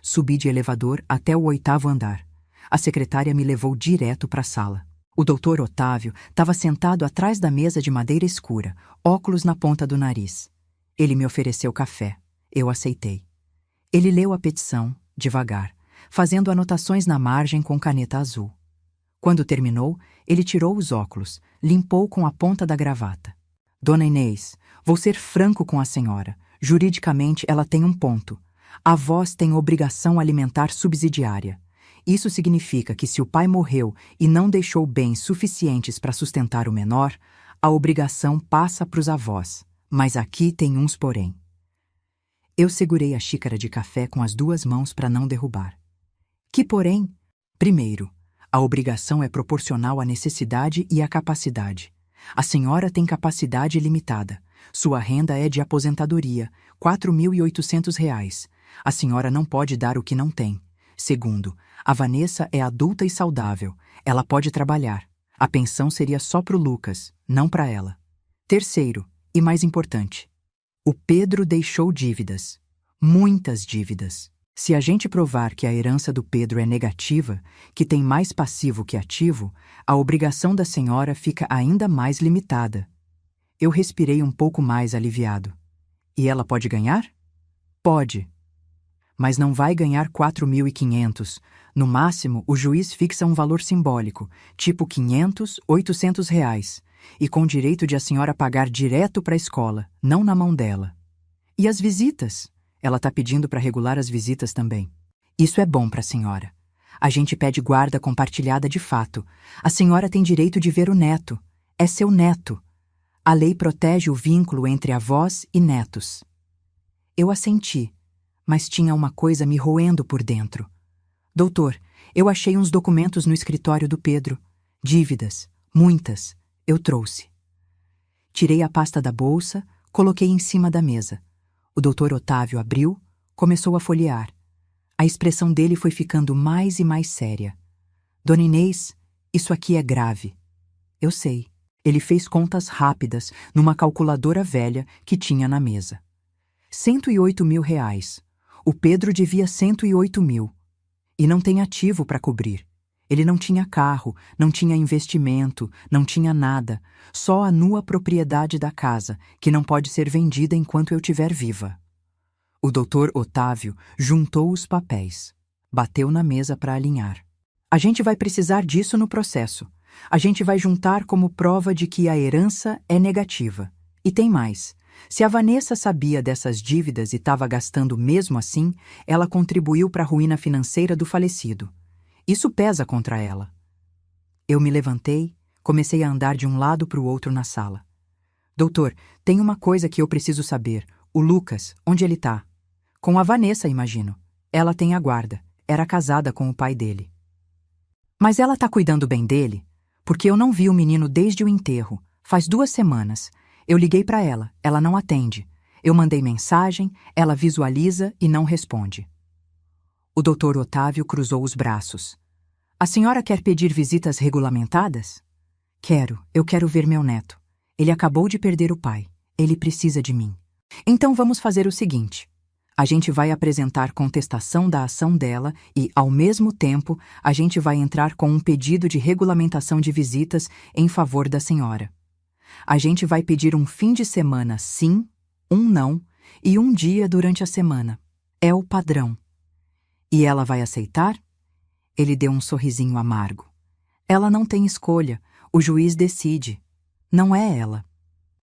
Subi de elevador até o 8º andar. A secretária me levou direto para a sala. O doutor Otávio estava sentado atrás da mesa de madeira escura, óculos na ponta do nariz. Ele me ofereceu café. Eu aceitei. Ele leu a petição, devagar, fazendo anotações na margem com caneta azul. Quando terminou, ele tirou os óculos, limpou com a ponta da gravata. "Dona Inês, vou ser franco com a senhora. Juridicamente, ela tem um ponto. Avós têm obrigação alimentar subsidiária. Isso significa que se o pai morreu e não deixou bens suficientes para sustentar o menor, a obrigação passa para os avós. Mas aqui tem uns porém." Eu segurei a xícara de café com as 2 mãos para não derrubar. Que porém? Primeiro, a obrigação é proporcional à necessidade e à capacidade. A senhora tem capacidade limitada. Sua renda é de aposentadoria, R$ 4.800. A senhora não pode dar o que não tem. Segundo, a Vanessa é adulta e saudável. Ela pode trabalhar. A pensão seria só para o Lucas, não para ela. Terceiro, e mais importante, o Pedro deixou dívidas. Muitas dívidas. Se a gente provar que a herança do Pedro é negativa, que tem mais passivo que ativo, a obrigação da senhora fica ainda mais limitada. Eu respirei um pouco mais aliviado. E ela pode ganhar? Pode. Mas não vai ganhar 4.500. No máximo, o juiz fixa um valor simbólico, tipo 500, 800 reais, e com direito de a senhora pagar direto para a escola, não na mão dela. E as visitas? Ela tá pedindo para regular as visitas também. Isso é bom para a senhora. A gente pede guarda compartilhada de fato. A senhora tem direito de ver o neto. É seu neto. A lei protege o vínculo entre avós e netos. Eu assenti, mas tinha uma coisa me roendo por dentro. Doutor, eu achei uns documentos no escritório do Pedro. Dívidas, muitas. Eu trouxe. Tirei a pasta da bolsa, coloquei em cima da mesa. O doutor Otávio abriu, começou a folhear. A expressão dele foi ficando mais e mais séria. Dona Inês, isso aqui é grave. Eu sei. Ele fez contas rápidas numa calculadora velha que tinha na mesa. 108 mil reais. O Pedro devia 108 mil. E não tem ativo para cobrir. Ele não tinha carro, não tinha investimento, não tinha nada. Só a nua propriedade da casa, que não pode ser vendida enquanto eu estiver viva. O doutor Otávio juntou os papéis. Bateu na mesa para alinhar. A gente vai precisar disso no processo. A gente vai juntar como prova de que a herança é negativa. E tem mais. Se a Vanessa sabia dessas dívidas e estava gastando mesmo assim, ela contribuiu para a ruína financeira do falecido. Isso pesa contra ela. Eu me levantei, comecei a andar de um lado para o outro na sala. Doutor, tem uma coisa que eu preciso saber. O Lucas, onde ele tá? Com a Vanessa, imagino. Ela tem a guarda. Era casada com o pai dele. Mas ela tá cuidando bem dele? Porque eu não vi o menino desde o enterro. Faz 2 semanas. Eu liguei para ela, ela não atende. Eu mandei mensagem, ela visualiza e não responde. O doutor Otávio cruzou os braços. A senhora quer pedir visitas regulamentadas? Quero, eu quero ver meu neto. Ele acabou de perder o pai. Ele precisa de mim. Então vamos fazer o seguinte. A gente vai apresentar contestação da ação dela e, ao mesmo tempo, a gente vai entrar com um pedido de regulamentação de visitas em favor da senhora. A gente vai pedir um fim de semana sim, um não e um dia durante a semana. É o padrão. E ela vai aceitar? Ele deu um sorrisinho amargo. Ela não tem escolha, o juiz decide. Não é ela.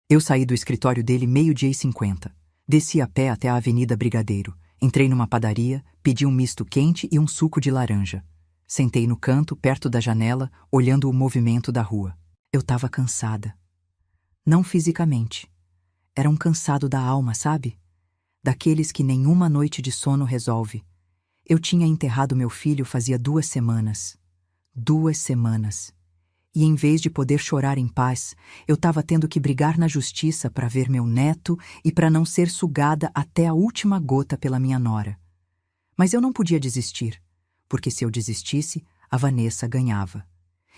Eu saí do escritório dele 12:50. Desci a pé até a Avenida Brigadeiro. Entrei numa padaria, pedi um misto quente e um suco de laranja. Sentei no canto, perto da janela, olhando o movimento da rua. Eu estava cansada. Não fisicamente. Era um cansado da alma, sabe? Daqueles que nenhuma noite de sono resolve. Eu tinha enterrado meu filho fazia 2 semanas. 2 semanas. E em vez de poder chorar em paz, eu estava tendo que brigar na justiça para ver meu neto e para não ser sugada até a última gota pela minha nora. Mas eu não podia desistir, porque se eu desistisse, a Vanessa ganhava.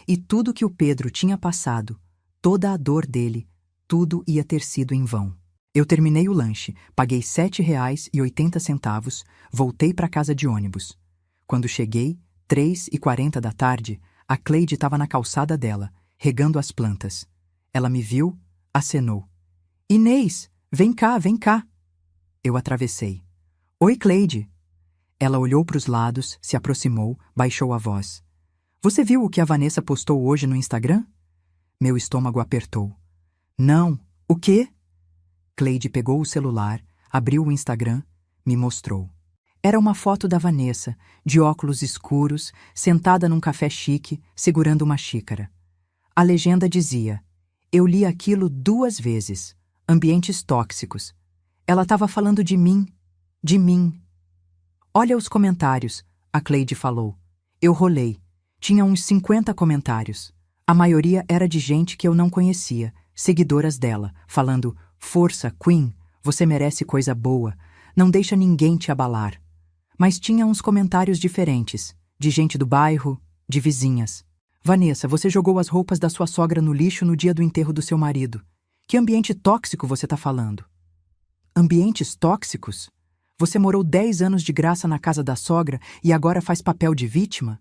E tudo que o Pedro tinha passado, toda a dor dele, tudo ia ter sido em vão. Eu terminei o lanche, paguei R$ 7,80, voltei para casa de ônibus. Quando cheguei, 3:40 da tarde, a Cleide estava na calçada dela, regando as plantas. Ela me viu, acenou. Inês, vem cá, vem cá. Eu atravessei. Oi, Cleide. Ela olhou para os lados, se aproximou, baixou a voz. Você viu o que a Vanessa postou hoje no Instagram? Meu estômago apertou. Não, o quê? Cleide pegou o celular, abriu o Instagram, me mostrou. Era uma foto da Vanessa, de óculos escuros, sentada num café chique, segurando uma xícara. A legenda dizia: eu li aquilo 2 vezes. Ambientes tóxicos. Ela estava falando de mim. De mim. Olha os comentários, a Cleide falou. Eu rolei. Tinha uns 50 comentários. A maioria era de gente que eu não conhecia, seguidoras dela, falando: força, Queen, você merece coisa boa. Não deixa ninguém te abalar. Mas tinha uns comentários diferentes, de gente do bairro, de vizinhas. Vanessa, você jogou as roupas da sua sogra no lixo no dia do enterro do seu marido. Que ambiente tóxico você está falando? Ambientes tóxicos? Você morou 10 anos de graça na casa da sogra e agora faz papel de vítima?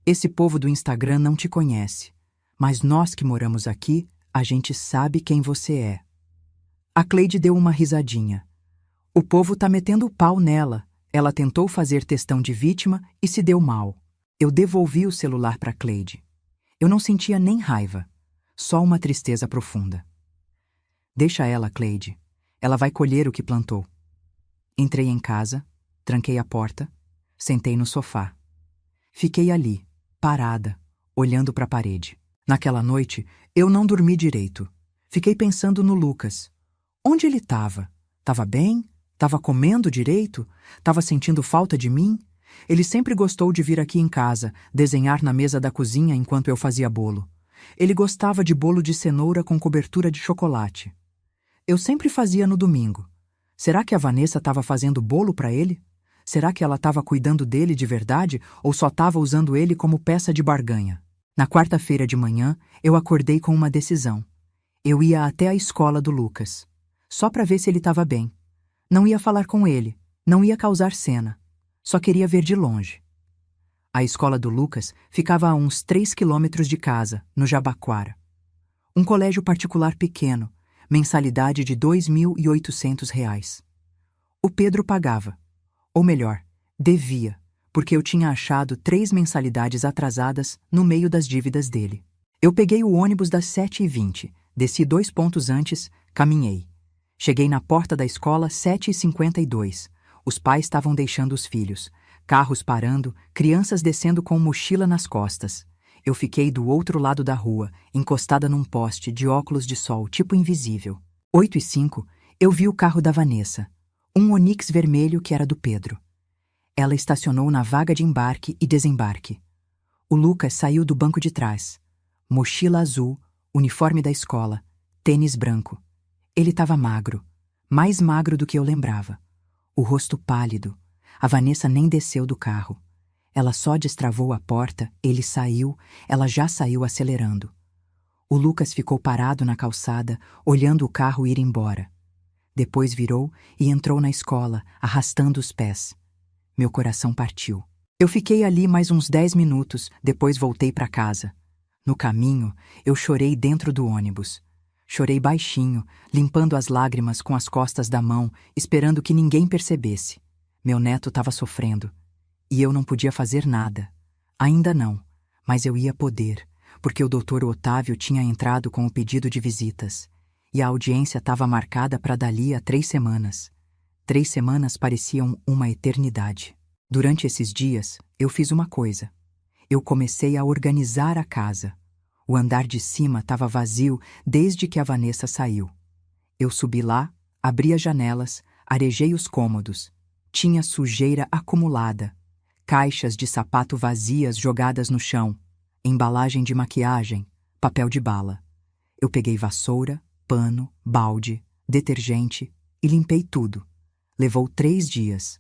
Esse povo do Instagram não te conhece, mas nós que moramos aqui, a gente sabe quem você é. A Cleide deu uma risadinha. O povo tá metendo o pau nela. Ela tentou fazer textão de vítima e se deu mal. Eu devolvi o celular para Cleide. Eu não sentia nem raiva, só uma tristeza profunda. Deixa ela, Cleide. Ela vai colher o que plantou. Entrei em casa, tranquei a porta, sentei no sofá. Fiquei ali, parada, olhando para a parede. Naquela noite, eu não dormi direito. Fiquei pensando no Lucas. Onde ele estava? Estava bem? Estava comendo direito? Estava sentindo falta de mim? Ele sempre gostou de vir aqui em casa, desenhar na mesa da cozinha enquanto eu fazia bolo. Ele gostava de bolo de cenoura com cobertura de chocolate. Eu sempre fazia no domingo. Será que a Vanessa estava fazendo bolo para ele? Será que ela estava cuidando dele de verdade ou só estava usando ele como peça de barganha? Na quarta-feira de manhã, eu acordei com uma decisão. Eu ia até a escola do Lucas, só para ver se ele estava bem. Não ia falar com ele, não ia causar cena. Só queria ver de longe. A escola do Lucas ficava a uns 3 quilômetros de casa, no Jabaquara. Um colégio particular pequeno, mensalidade de R$ 2.800. O Pedro pagava. Ou melhor, devia, porque eu tinha achado 3 mensalidades atrasadas no meio das dívidas dele. Eu peguei o ônibus das 7h20, desci 2 pontos antes, caminhei. Cheguei na porta da escola 7h52. Os pais estavam deixando os filhos, carros parando, crianças descendo com mochila nas costas. Eu fiquei do outro lado da rua, encostada num poste, de óculos de sol, tipo invisível. 8h05, eu vi o carro da Vanessa, um Onix vermelho que era do Pedro. Ela estacionou na vaga de embarque e desembarque. O Lucas saiu do banco de trás. Mochila azul, uniforme da escola, tênis branco. Ele estava magro, mais magro do que eu lembrava. O rosto pálido. A Vanessa nem desceu do carro. Ela só destravou a porta, ele saiu, ela já saiu acelerando. O Lucas ficou parado na calçada, olhando o carro ir embora. Depois virou e entrou na escola, arrastando os pés. Meu coração partiu. Eu fiquei ali mais uns 10 minutos, depois voltei para casa. No caminho, eu chorei dentro do ônibus. Chorei baixinho, limpando as lágrimas com as costas da mão, esperando que ninguém percebesse. Meu neto estava sofrendo. E eu não podia fazer nada. Ainda não, mas eu ia poder, porque o Dr. Otávio tinha entrado com o pedido de visitas. E a audiência estava marcada para dali a 3 semanas. 3 semanas pareciam uma eternidade. Durante esses dias, eu fiz uma coisa. Eu comecei a organizar a casa. O andar de cima estava vazio desde que a Vanessa saiu. Eu subi lá, abri as janelas, arejei os cômodos. Tinha sujeira acumulada. Caixas de sapato vazias jogadas no chão, embalagem de maquiagem, papel de bala. Eu peguei vassoura, pano, balde, detergente e limpei tudo. Levou 3 dias.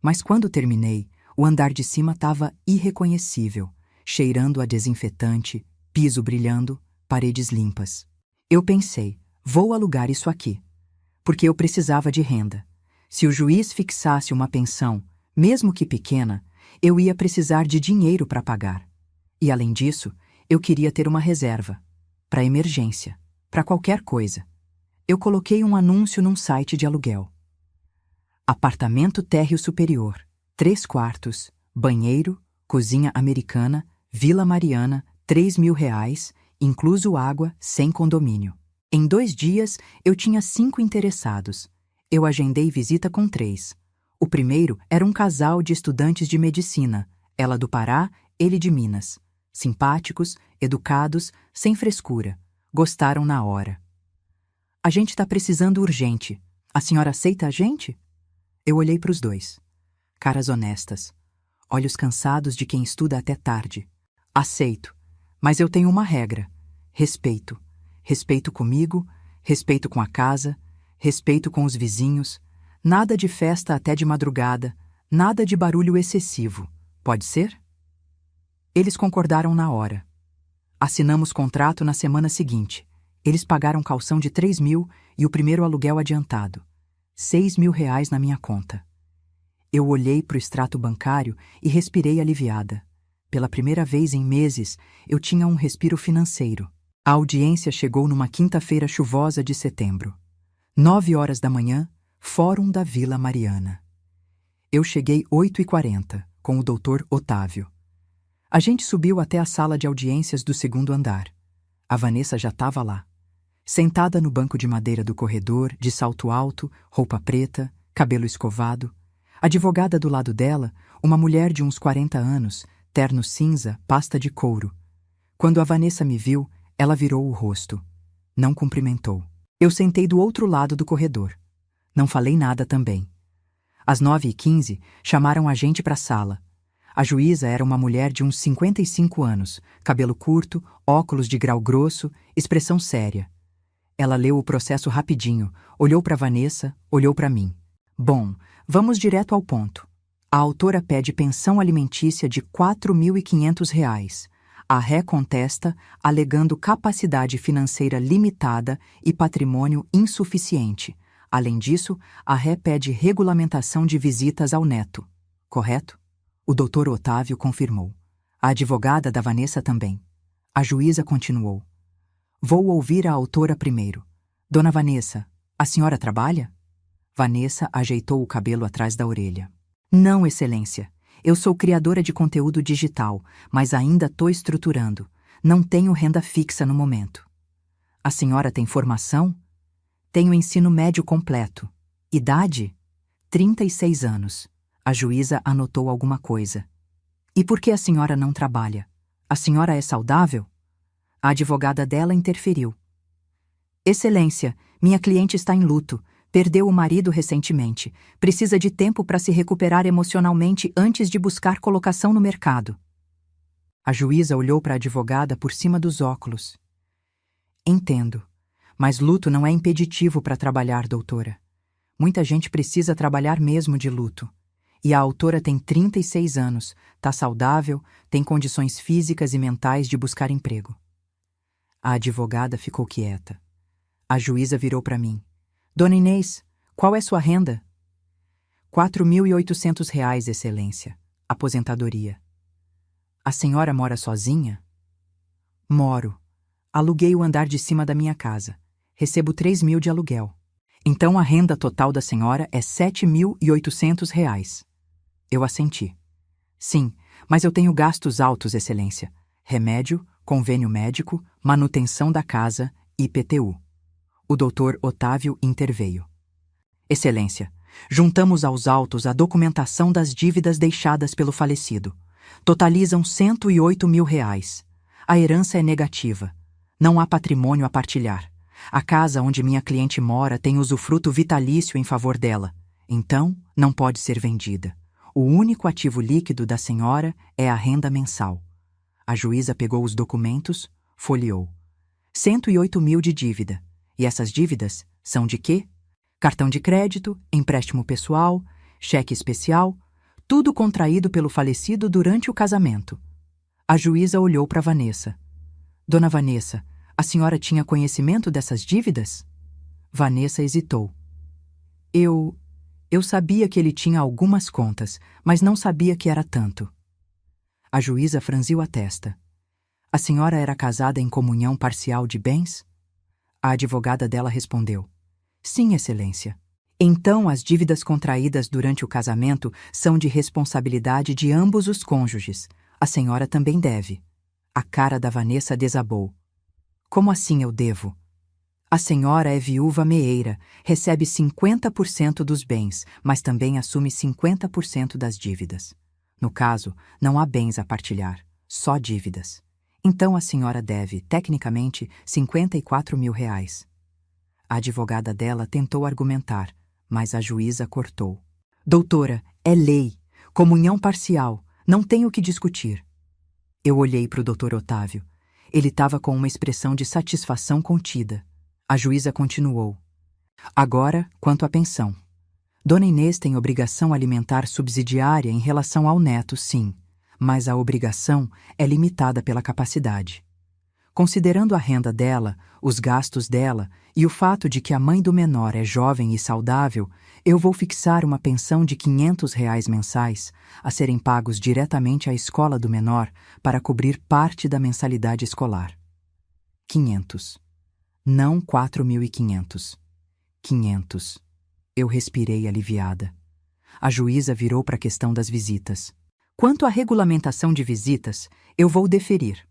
Mas quando terminei, o andar de cima estava irreconhecível, cheirando a desinfetante, piso brilhando, paredes limpas. Eu pensei, vou alugar isso aqui, porque eu precisava de renda. Se o juiz fixasse uma pensão, mesmo que pequena, eu ia precisar de dinheiro para pagar. E além disso, eu queria ter uma reserva, para emergência, para qualquer coisa. Eu coloquei um anúncio num site de aluguel. Apartamento térreo superior, 3 quartos, banheiro, cozinha americana, Vila Mariana, R$ 3.000, incluso água, sem condomínio. Em 2 dias, eu tinha 5 interessados. Eu agendei visita com 3. O primeiro era um casal de estudantes de medicina, ela do Pará, ele de Minas. Simpáticos, educados, sem frescura. Gostaram na hora. A gente está precisando urgente. A senhora aceita a gente? Eu olhei para os 2. Caras honestas. Olhos cansados de quem estuda até tarde. Aceito. Mas eu tenho uma regra. Respeito. Respeito comigo, respeito com a casa, respeito com os vizinhos, nada de festa até de madrugada, nada de barulho excessivo. Pode ser? Eles concordaram na hora. Assinamos contrato na semana seguinte. Eles pagaram calção de 3.000 e o primeiro aluguel adiantado. R$ 6.000 na minha conta. Eu olhei para o extrato bancário e respirei aliviada. Pela primeira vez em meses, eu tinha um respiro financeiro. A audiência chegou numa quinta-feira chuvosa de setembro. 9h da manhã, Fórum da Vila Mariana. Eu cheguei 8h40, com o Dr. Otávio. A gente subiu até a sala de audiências do 2º andar. A Vanessa já estava lá. Sentada no banco de madeira do corredor, de salto alto, roupa preta, cabelo escovado. Advogada do lado dela, uma mulher de uns 40 anos, terno cinza, pasta de couro. Quando a Vanessa me viu, ela virou o rosto. Não cumprimentou. Eu sentei do outro lado do corredor. Não falei nada também. Às 9h15, chamaram a gente para a sala. A juíza era uma mulher de uns 55 anos, cabelo curto, óculos de grau grosso, expressão séria. Ela leu o processo rapidinho, olhou para Vanessa, olhou para mim. Bom, vamos direto ao ponto. A autora pede pensão alimentícia de R$ 4.500. A ré contesta, alegando capacidade financeira limitada e patrimônio insuficiente. Além disso, a ré pede regulamentação de visitas ao neto. Correto? O doutor Otávio confirmou. A advogada da Vanessa também. A juíza continuou. Vou ouvir a autora primeiro. Dona Vanessa, a senhora trabalha? Vanessa ajeitou o cabelo atrás da orelha. Não, excelência. Eu sou criadora de conteúdo digital, mas ainda estou estruturando. Não tenho renda fixa no momento. A senhora tem formação? Tenho ensino médio completo. Idade? 36 anos. A juíza anotou alguma coisa. E por que a senhora não trabalha? A senhora é saudável? A advogada dela interferiu. Excelência, minha cliente está em luto. Perdeu o marido recentemente. Precisa de tempo para se recuperar emocionalmente antes de buscar colocação no mercado. A juíza olhou para a advogada por cima dos óculos. Entendo. Mas luto não é impeditivo para trabalhar, doutora. Muita gente precisa trabalhar mesmo de luto. E a autora tem 36 anos, está saudável, tem condições físicas e mentais de buscar emprego. A advogada ficou quieta. A juíza virou para mim. Dona Inês, qual é sua renda? R$ 4.800, excelência. Aposentadoria. A senhora mora sozinha? Moro. Aluguei o andar de cima da minha casa. Recebo 3.000 de aluguel. Então a renda total da senhora é R$ 7.800. Eu assenti. Sim, mas eu tenho gastos altos, excelência. Remédio, convênio médico, manutenção da casa, IPTU. O doutor Otávio interveio. Excelência, juntamos aos autos a documentação das dívidas deixadas pelo falecido. Totalizam R$ 108.000. A herança é negativa. Não há patrimônio a partilhar. A casa onde minha cliente mora tem usufruto vitalício em favor dela. Então, não pode ser vendida. O único ativo líquido da senhora é a renda mensal. A juíza pegou os documentos, folheou. 108.000 de dívida. E essas dívidas são de quê? Cartão de crédito, empréstimo pessoal, cheque especial, tudo contraído pelo falecido durante o casamento. A juíza olhou para Vanessa. Dona Vanessa, a senhora tinha conhecimento dessas dívidas? Vanessa hesitou. Eu sabia que ele tinha algumas contas, mas não sabia que era tanto. A juíza franziu a testa. A senhora era casada em comunhão parcial de bens? A advogada dela respondeu. Sim, excelência. Então as dívidas contraídas durante o casamento são de responsabilidade de ambos os cônjuges. A senhora também deve. A cara da Vanessa desabou. Como assim eu devo? A senhora é viúva meeira, recebe 50% dos bens, mas também assume 50% das dívidas. No caso, não há bens a partilhar, só dívidas. Então a senhora deve, tecnicamente, R$ 54.000. A advogada dela tentou argumentar, mas a juíza cortou. Doutora, é lei, comunhão parcial, não tenho o que discutir. Eu olhei para o doutor Otávio. Ele estava com uma expressão de satisfação contida. A juíza continuou. Agora, quanto à pensão. Dona Inês tem obrigação alimentar subsidiária em relação ao neto, sim, mas a obrigação é limitada pela capacidade. Considerando a renda dela, os gastos dela e o fato de que a mãe do menor é jovem e saudável, eu vou fixar uma pensão de R$ 500 mensais a serem pagos diretamente à escola do menor para cobrir parte da mensalidade escolar. 500. Não 4.500. 500. Eu respirei aliviada. A juíza virou para a questão das visitas. Quanto à regulamentação de visitas, eu vou deferir.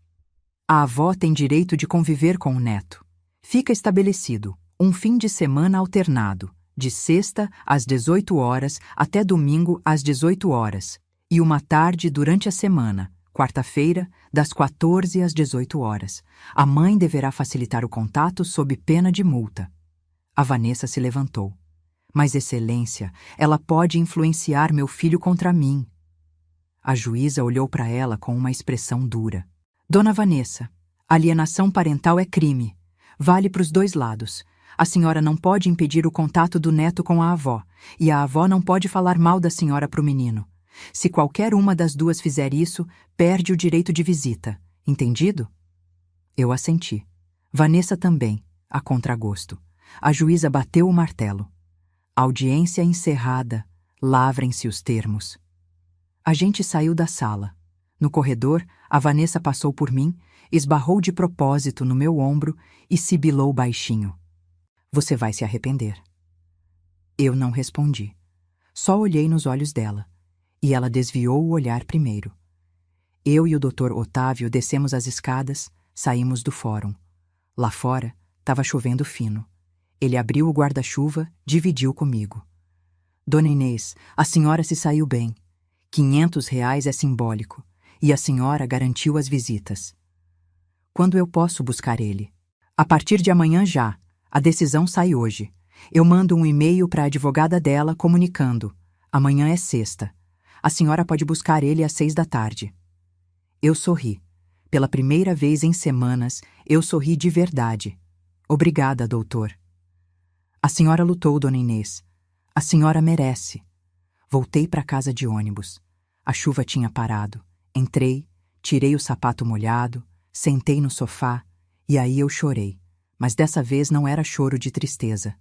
A avó tem direito de conviver com o neto. Fica estabelecido um fim de semana alternado, de sexta às 18 horas até domingo às 18 horas, e uma tarde durante a semana, quarta-feira, das 14 às 18 horas. A mãe deverá facilitar o contato sob pena de multa. A Vanessa se levantou. Mas, Excelência, ela pode influenciar meu filho contra mim. A juíza olhou para ela com uma expressão dura. Dona Vanessa, alienação parental é crime. Vale para os dois lados. A senhora não pode impedir o contato do neto com a avó, e a avó não pode falar mal da senhora para o menino. Se qualquer uma das duas fizer isso, perde o direito de visita. Entendido? Eu assenti. Vanessa também, a contragosto. A juíza bateu o martelo. Audiência encerrada. Lavrem-se os termos. A gente saiu da sala. No corredor, a Vanessa passou por mim, esbarrou de propósito no meu ombro e sibilou baixinho. Você vai se arrepender. Eu não respondi. Só olhei nos olhos dela. E ela desviou o olhar primeiro. Eu e o Dr. Otávio descemos as escadas, saímos do fórum. Lá fora, estava chovendo fino. Ele abriu o guarda-chuva, dividiu comigo. Dona Inês, a senhora se saiu bem. R$ 500 é simbólico, e a senhora garantiu as visitas. Quando eu posso buscar ele? A partir de amanhã já. A decisão sai hoje. Eu mando um e-mail para a advogada dela comunicando. Amanhã é sexta. A senhora pode buscar ele às 6 da tarde. Eu sorri. Pela primeira vez em semanas, eu sorri de verdade. Obrigada, doutor. A senhora lutou, dona Inês. A senhora merece. Voltei para casa de ônibus. A chuva tinha parado. Entrei, tirei o sapato molhado, sentei no sofá e aí eu chorei. Mas dessa vez não era choro de tristeza.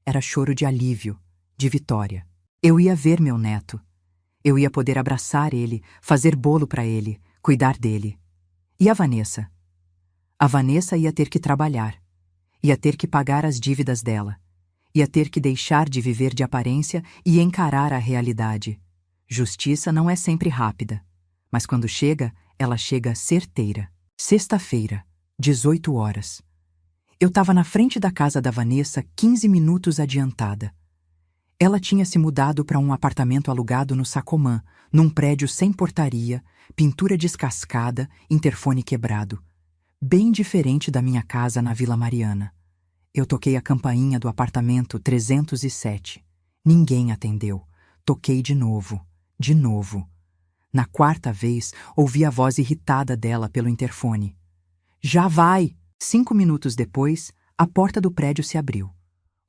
Era choro de alívio, de vitória. Eu ia ver meu neto. Eu ia poder abraçar ele, fazer bolo para ele, cuidar dele. E a Vanessa? A Vanessa ia ter que trabalhar. Ia ter que pagar as dívidas dela. Ia ter que deixar de viver de aparência e encarar a realidade. Justiça não é sempre rápida. Mas quando chega, ela chega certeira. Sexta-feira, 18 horas. Eu estava na frente da casa da Vanessa 15 minutos adiantada. Ela tinha se mudado para um apartamento alugado no Sacomã, num prédio sem portaria, pintura descascada, interfone quebrado. Bem diferente da minha casa na Vila Mariana. Eu toquei a campainha do apartamento 307. Ninguém atendeu. Toquei de novo. De novo. Na quarta vez, ouvi a voz irritada dela pelo interfone. Já vai! 5 minutos depois, a porta do prédio se abriu.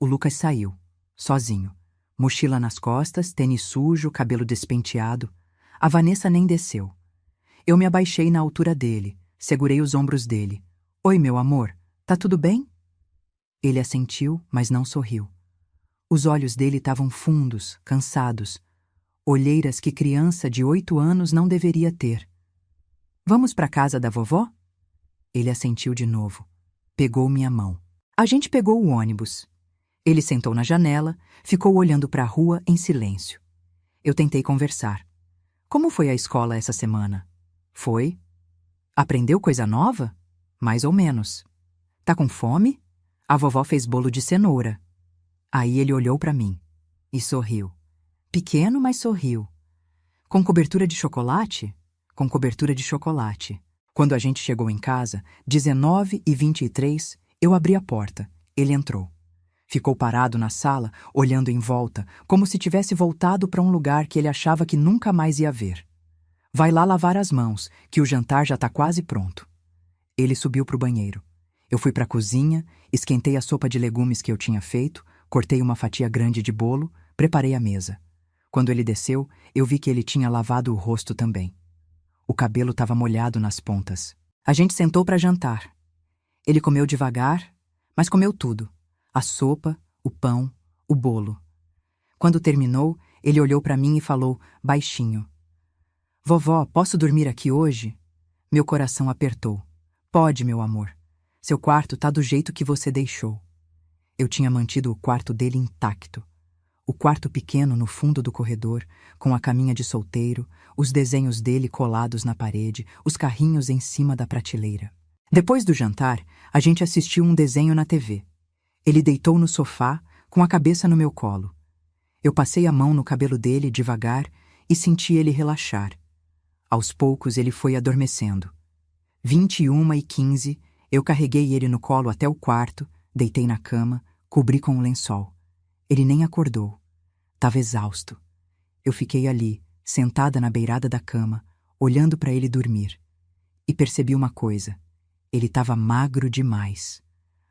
O Lucas saiu, sozinho. Mochila nas costas, tênis sujo, cabelo despenteado. A Vanessa nem desceu. Eu me abaixei na altura dele, segurei os ombros dele. Oi, meu amor, tá tudo bem? Ele assentiu, mas não sorriu. Os olhos dele estavam fundos, cansados. Olheiras que criança de 8 anos não deveria ter. Vamos para casa da vovó? Ele assentiu de novo. Pegou minha mão. A gente pegou o ônibus. Ele sentou na janela, ficou olhando para a rua em silêncio. Eu tentei conversar. Como foi a escola essa semana? Foi? Aprendeu coisa nova? Mais ou menos. Tá com fome? A vovó fez bolo de cenoura. Aí ele olhou para mim e sorriu. Pequeno, mas sorriu. Com cobertura de chocolate? Com cobertura de chocolate. Quando a gente chegou em casa, 19h23, eu abri a porta. Ele entrou. Ficou parado na sala, olhando em volta, como se tivesse voltado para um lugar que ele achava que nunca mais ia ver. Vai lá lavar as mãos, que o jantar já está quase pronto. Ele subiu para o banheiro. Eu fui para a cozinha, esquentei a sopa de legumes que eu tinha feito, cortei uma fatia grande de bolo, preparei a mesa. Quando ele desceu, eu vi que ele tinha lavado o rosto também. O cabelo estava molhado nas pontas. A gente sentou para jantar. Ele comeu devagar, mas comeu tudo. A sopa, o pão, o bolo. Quando terminou, ele olhou para mim e falou, baixinho. Vovó, posso dormir aqui hoje? Meu coração apertou. Pode, meu amor. Seu quarto tá do jeito que você deixou. Eu tinha mantido o quarto dele intacto. O quarto pequeno no fundo do corredor, com a caminha de solteiro, os desenhos dele colados na parede, os carrinhos em cima da prateleira. Depois do jantar, a gente assistiu um desenho na TV. Ele deitou no sofá, com a cabeça no meu colo. Eu passei a mão no cabelo dele devagar e senti ele relaxar. Aos poucos ele foi adormecendo. 21h15, eu carreguei ele no colo até o quarto, deitei na cama, cobri com um lençol. Ele nem acordou. Tava exausto. Eu fiquei ali, sentada na beirada da cama, olhando para ele dormir. E percebi uma coisa. Ele estava magro demais.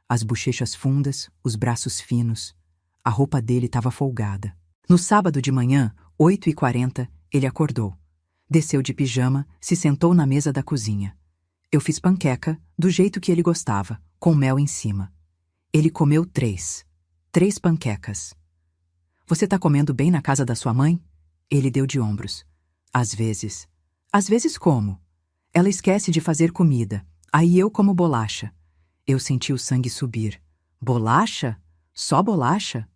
As bochechas fundas, os braços finos. A roupa dele estava folgada. No sábado de manhã, 8h40, ele acordou. Desceu de pijama, se sentou na mesa da cozinha. Eu fiz panqueca, do jeito que ele gostava, com mel em cima. Ele comeu 3 panquecas. Você tá comendo bem na casa da sua mãe? Ele deu de ombros. Às vezes. Às vezes como? Ela esquece de fazer comida. Aí eu como bolacha. Eu senti o sangue subir. Bolacha? Só bolacha?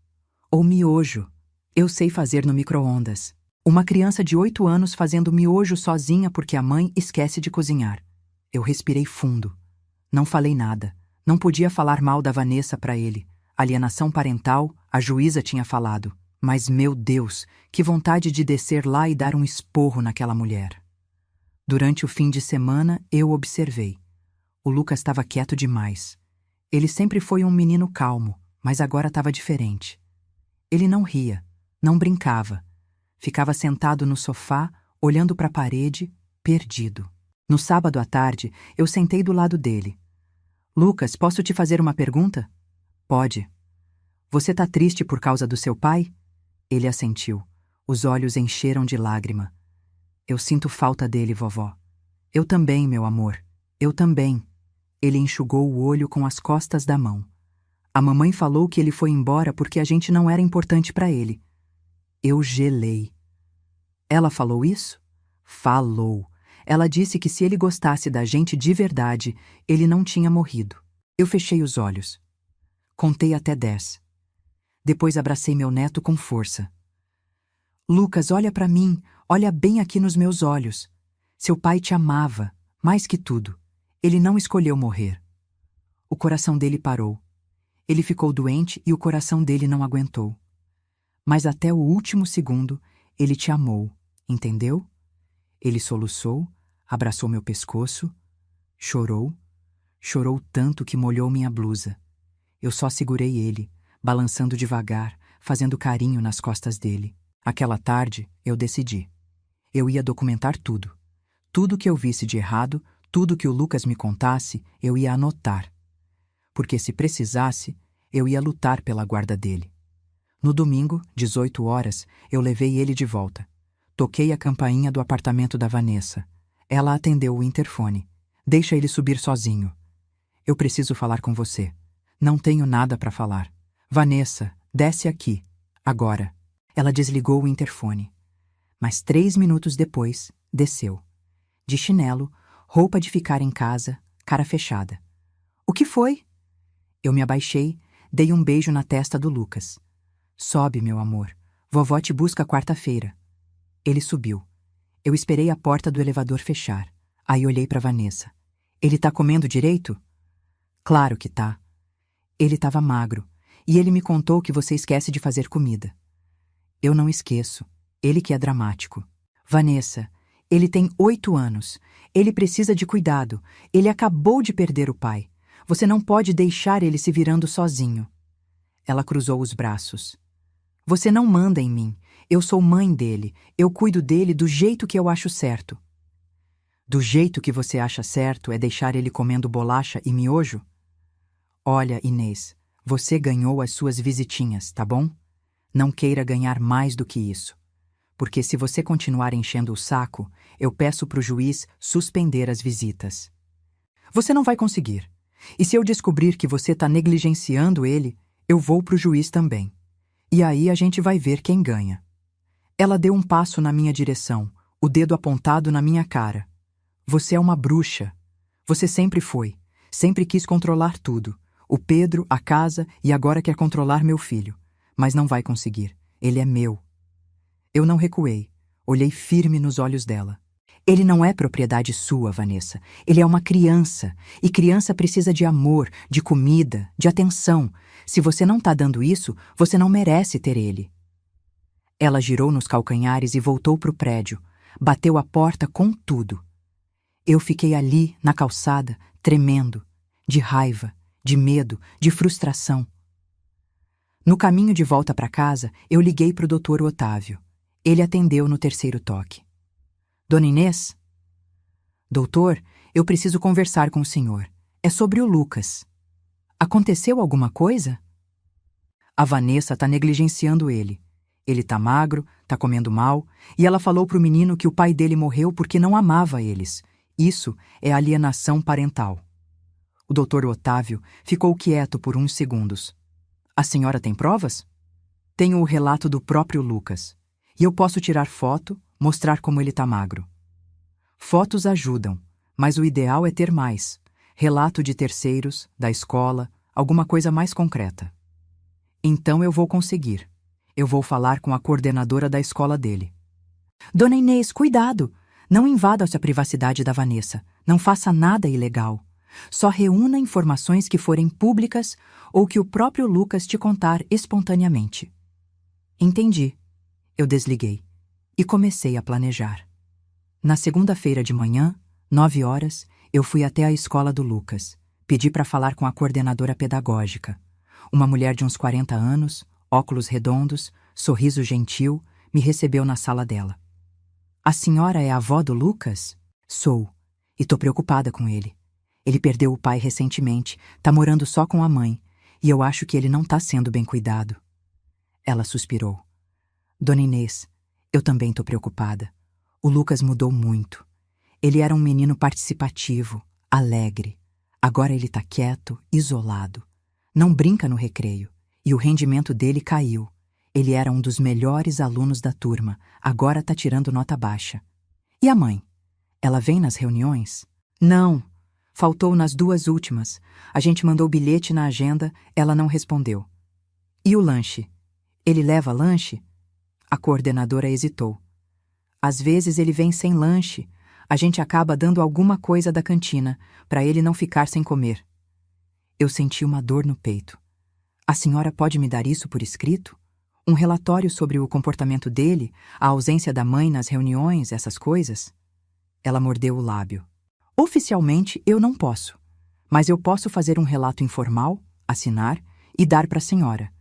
Ou miojo? Eu sei fazer no micro-ondas. Uma criança de 8 anos fazendo miojo sozinha porque a mãe esquece de cozinhar. Eu respirei fundo. Não falei nada. Não podia falar mal da Vanessa para ele. Alienação parental, a juíza tinha falado. Mas, meu Deus, que vontade de descer lá e dar um esporro naquela mulher. Durante o fim de semana, eu observei. O Lucas estava quieto demais. Ele sempre foi um menino calmo, mas agora estava diferente. Ele não ria, não brincava. Ficava sentado no sofá, olhando para a parede, perdido. No sábado à tarde, eu sentei do lado dele. Lucas, posso te fazer uma pergunta? Pode. Você tá triste por causa do seu pai? Ele assentiu. Os olhos encheram de lágrima. Eu sinto falta dele, vovó. Eu também, meu amor. Eu também. Ele enxugou o olho com as costas da mão. A mamãe falou que ele foi embora porque a gente não era importante para ele. Eu gelei. Ela falou isso? Falou. Ela disse que se ele gostasse da gente de verdade, ele não tinha morrido. Eu fechei os olhos. Contei até 10. Depois abracei meu neto com força. Lucas, olha para mim, olha bem aqui nos meus olhos. Seu pai te amava, mais que tudo. Ele não escolheu morrer. O coração dele parou. Ele ficou doente e o coração dele não aguentou. Mas até o último segundo, ele te amou, entendeu? Ele soluçou, abraçou meu pescoço, chorou tanto que molhou minha blusa. Eu só segurei ele, balançando devagar, fazendo carinho nas costas dele. Aquela tarde, eu decidi. Eu ia documentar tudo. Tudo que eu visse de errado, tudo que o Lucas me contasse, eu ia anotar. Porque se precisasse, eu ia lutar pela guarda dele. No domingo, 18 horas, eu levei ele de volta. Toquei a campainha do apartamento da Vanessa. Ela atendeu o interfone. Deixa ele subir sozinho. Eu preciso falar com você. Não tenho nada para falar. Vanessa, desce aqui. Agora. Ela desligou o interfone. Mas 3 minutos depois, desceu. De chinelo, roupa de ficar em casa, cara fechada. O que foi? Eu me abaixei, dei um beijo na testa do Lucas. Sobe, meu amor. Vovó te busca quarta-feira. Ele subiu. Eu esperei a porta do elevador fechar. Aí olhei para Vanessa. Ele tá comendo direito? Claro que tá. Ele estava magro. E ele me contou que você esquece de fazer comida. Eu não esqueço. Ele que é dramático. Vanessa, ele tem 8 anos. Ele precisa de cuidado. Ele acabou de perder o pai. Você não pode deixar ele se virando sozinho. Ela cruzou os braços. Você não manda em mim. Eu sou mãe dele. Eu cuido dele do jeito que eu acho certo. Do jeito que você acha certo é deixar ele comendo bolacha e miojo? Olha, Inês, você ganhou as suas visitinhas, tá bom? Não queira ganhar mais do que isso. Porque se você continuar enchendo o saco, eu peço pro juiz suspender as visitas. Você não vai conseguir. E se eu descobrir que você tá negligenciando ele, eu vou pro juiz também. E aí a gente vai ver quem ganha. Ela deu um passo na minha direção, o dedo apontado na minha cara. Você é uma bruxa. Você sempre foi. Sempre quis controlar tudo. O Pedro, a casa e agora quer controlar meu filho. Mas não vai conseguir. Ele é meu. Eu não recuei. Olhei firme nos olhos dela. Ele não é propriedade sua, Vanessa. Ele é uma criança. E criança precisa de amor, de comida, de atenção. Se você não tá dando isso, você não merece ter ele. Ela girou nos calcanhares e voltou pro prédio. Bateu a porta com tudo. Eu fiquei ali, na calçada, tremendo, de raiva, de medo, de frustração. No caminho de volta para casa, eu liguei pro Dr. Otávio. Ele atendeu no terceiro toque. Dona Inês? Doutor, eu preciso conversar com o senhor. É sobre o Lucas. Aconteceu alguma coisa? A Vanessa tá negligenciando ele. Ele tá magro, tá comendo mal, e ela falou pro menino que o pai dele morreu porque não amava eles. Isso é alienação parental. O Dr. Otávio ficou quieto por uns segundos. A senhora tem provas? Tenho o relato do próprio Lucas. E eu posso tirar foto, mostrar como ele tá magro. Fotos ajudam, mas o ideal é ter mais. Relato de terceiros, da escola, alguma coisa mais concreta. Então eu vou conseguir. Eu vou falar com a coordenadora da escola dele. Dona Inês, cuidado! Não invada a privacidade da Vanessa. Não faça nada ilegal. Só reúna informações que forem públicas ou que o próprio Lucas te contar espontaneamente. Entendi. Eu desliguei e comecei a planejar. Na segunda-feira de manhã, 9 horas, eu fui até a escola do Lucas. Pedi para falar com a coordenadora pedagógica. Uma mulher de uns 40 anos, óculos redondos, sorriso gentil, me recebeu na sala dela. A senhora é a avó do Lucas? Sou, e tô preocupada com ele. Ele perdeu o pai recentemente, tá morando só com a mãe, e eu acho que ele não tá sendo bem cuidado. Ela suspirou. Dona Inês, eu também tô preocupada. O Lucas mudou muito. Ele era um menino participativo, alegre. Agora ele tá quieto, isolado. Não brinca no recreio, e o rendimento dele caiu. Ele era um dos melhores alunos da turma, agora tá tirando nota baixa. E a mãe? Ela vem nas reuniões? Não. Faltou nas 2 últimas. A gente mandou bilhete na agenda, ela não respondeu. E o lanche? Ele leva lanche? A coordenadora hesitou. Às vezes ele vem sem lanche. A gente acaba dando alguma coisa da cantina, para ele não ficar sem comer. Eu senti uma dor no peito. A senhora pode me dar isso por escrito? Um relatório sobre o comportamento dele, a ausência da mãe nas reuniões, essas coisas? Ela mordeu o lábio. Oficialmente, eu não posso. Mas eu posso fazer um relato informal, assinar e dar para a senhora.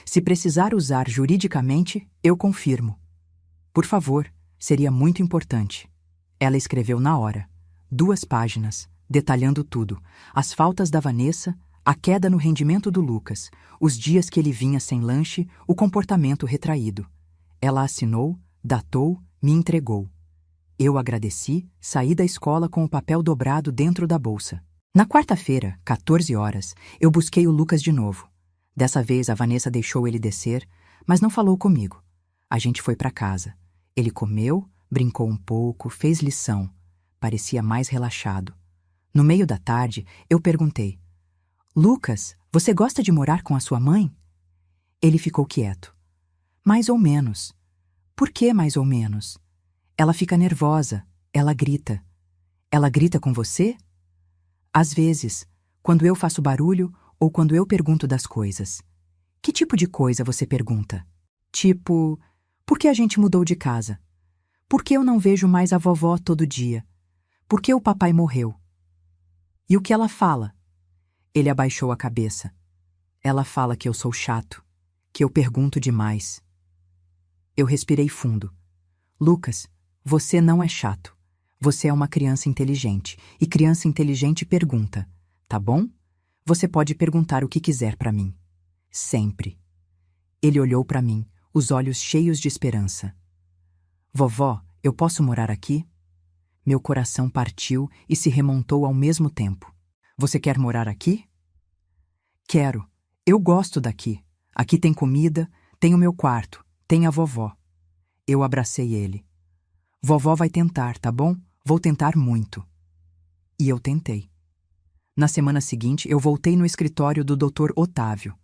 Se precisar usar juridicamente, eu confirmo. Por favor, seria muito importante. Ela escreveu na hora. 2 páginas, detalhando tudo. As faltas da Vanessa, a queda no rendimento do Lucas, os dias que ele vinha sem lanche, o comportamento retraído. Ela assinou, datou, me entregou. Eu agradeci, saí da escola com o papel dobrado dentro da bolsa. Na quarta-feira, 14 horas, eu busquei o Lucas de novo. Dessa vez a Vanessa deixou ele descer, mas não falou comigo. A gente foi para casa. Ele comeu, brincou um pouco, fez lição. Parecia mais relaxado. No meio da tarde, eu perguntei: Lucas, você gosta de morar com a sua mãe? Ele ficou quieto. Mais ou menos. Por que mais ou menos? Ela fica nervosa, ela grita. Ela grita com você? Às vezes, quando eu faço barulho ou quando eu pergunto das coisas. Que tipo de coisa você pergunta? Tipo, por que a gente mudou de casa? Por que eu não vejo mais a vovó todo dia? Por que o papai morreu? E o que ela fala? Ele abaixou a cabeça. Ela fala que eu sou chato, que eu pergunto demais. Eu respirei fundo. Lucas, você não é chato. Você é uma criança inteligente, e criança inteligente pergunta, tá bom? Você pode perguntar o que quiser para mim. Sempre. Ele olhou para mim, os olhos cheios de esperança. Vovó, eu posso morar aqui? Meu coração partiu e se remontou ao mesmo tempo. Você quer morar aqui? Quero. Eu gosto daqui. Aqui tem comida, tem o meu quarto, tem a vovó. Eu abracei ele. Vovó vai tentar, tá bom? Vou tentar muito. E eu tentei. Na semana seguinte, eu voltei no escritório do Dr. Otávio.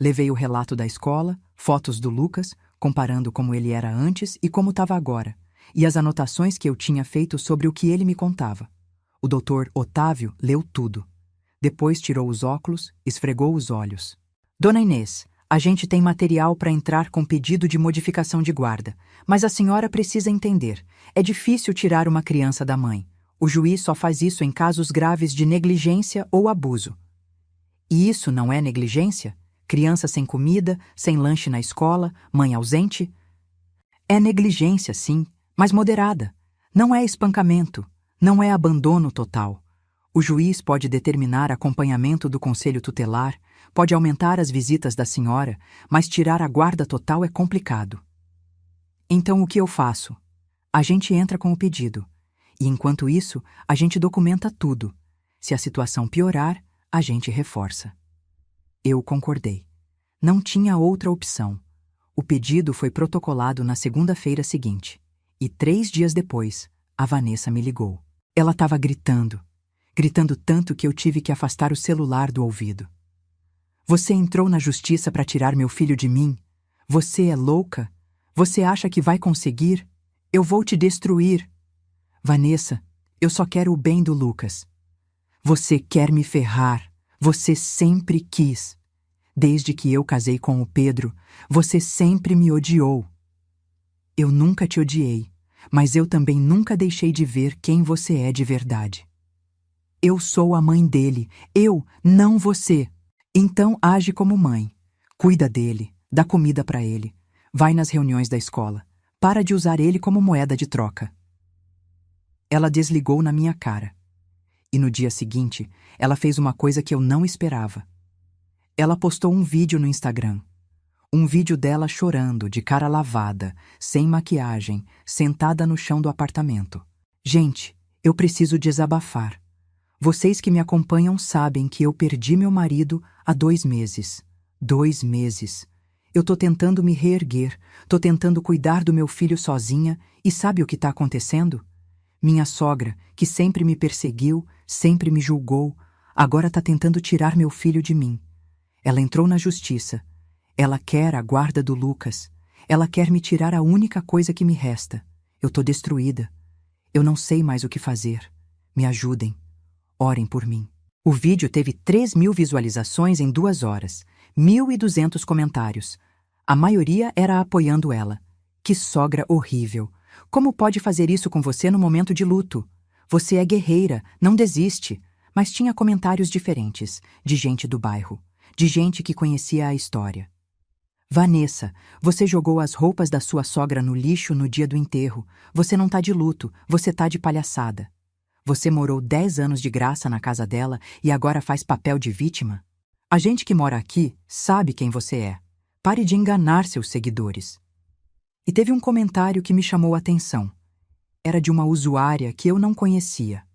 Levei o relato da escola, fotos do Lucas, comparando como ele era antes e como estava agora. e as anotações que eu tinha feito sobre o que ele me contava. O doutor Otávio leu tudo. Depois tirou os óculos, esfregou os olhos. Dona Inês, a gente tem material para entrar com pedido de modificação de guarda, mas a senhora precisa entender. É difícil tirar uma criança da mãe. O juiz só faz isso em casos graves de negligência ou abuso. E isso não é negligência? Criança sem comida, sem lanche na escola, mãe ausente? É negligência, sim, mas moderada. Não é espancamento, não é abandono total. O juiz pode determinar acompanhamento do conselho tutelar, pode aumentar as visitas da senhora, mas tirar a guarda total é complicado. Então o que eu faço? A gente entra com o pedido. E enquanto isso, a gente documenta tudo. Se a situação piorar, a gente reforça. Eu concordei. Não tinha outra opção. O pedido foi protocolado na segunda-feira seguinte. E 3 dias depois, a Vanessa me ligou. Ela estava gritando tanto que eu tive que afastar o celular do ouvido. Você entrou na justiça para tirar meu filho de mim? Você é louca? Você acha que vai conseguir? Eu vou te destruir. Vanessa, eu só quero o bem do Lucas. Você quer me ferrar. Você sempre quis. Desde que eu casei com o Pedro, você sempre me odiou. Eu nunca te odiei, mas eu também nunca deixei de ver quem você é de verdade. Eu sou a mãe dele, não você. Então age como mãe. Cuida dele, dá comida para ele. Vai nas reuniões da escola. Para de usar ele como moeda de troca. Ela desligou na minha cara. E no dia seguinte, ela fez uma coisa que eu não esperava. Ela postou um vídeo no Instagram. Um vídeo dela chorando, de cara lavada, sem maquiagem, sentada no chão do apartamento. Gente, eu preciso desabafar. Vocês que me acompanham sabem que eu perdi meu marido há 2 meses. 2 meses. Eu tô tentando me reerguer, tô tentando cuidar do meu filho sozinha e sabe o que tá acontecendo? Minha sogra, que sempre me perseguiu, sempre me julgou, agora tá tentando tirar meu filho de mim. Ela entrou na justiça. Ela quer a guarda do Lucas. Ela quer me tirar a única coisa que me resta. Eu tô destruída. Eu não sei mais o que fazer. Me ajudem. Orem por mim. O vídeo teve 3.000 visualizações em 2 horas, 1.200 comentários. A maioria era apoiando ela. Que sogra horrível! Como pode fazer isso com você no momento de luto? Você é guerreira, não desiste. Mas tinha comentários diferentes, de gente do bairro, de gente que conhecia a história. Vanessa, você jogou as roupas da sua sogra no lixo no dia do enterro. Você não tá de luto, você tá de palhaçada. Você morou 10 anos de graça na casa dela e agora faz papel de vítima? A gente que mora aqui sabe quem você é. Pare de enganar seus seguidores. E teve um comentário que me chamou a atenção. Era de uma usuária que eu não conhecia.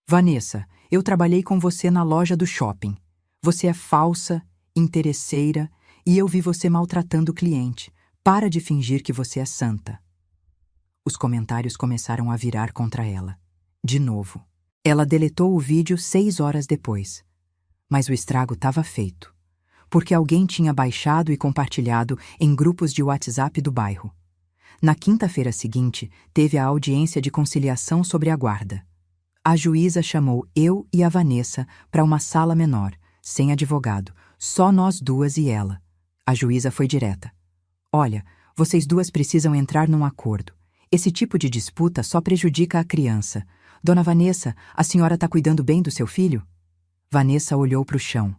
Vanessa, eu trabalhei com você na loja do shopping. Você é falsa, interesseira e eu vi você maltratando o cliente. Para de fingir que você é santa. Os comentários começaram a virar contra ela. De novo. Ela deletou o vídeo 6 horas depois. Mas o estrago estava feito. Porque alguém tinha baixado e compartilhado em grupos de WhatsApp do bairro. Na quinta-feira seguinte, teve a audiência de conciliação sobre a guarda. A juíza chamou eu e a Vanessa para uma sala menor, sem advogado, só nós duas e ela. A juíza foi direta. Olha, vocês duas precisam entrar num acordo. Esse tipo de disputa só prejudica a criança. Dona Vanessa, a senhora está cuidando bem do seu filho? Vanessa olhou para o chão.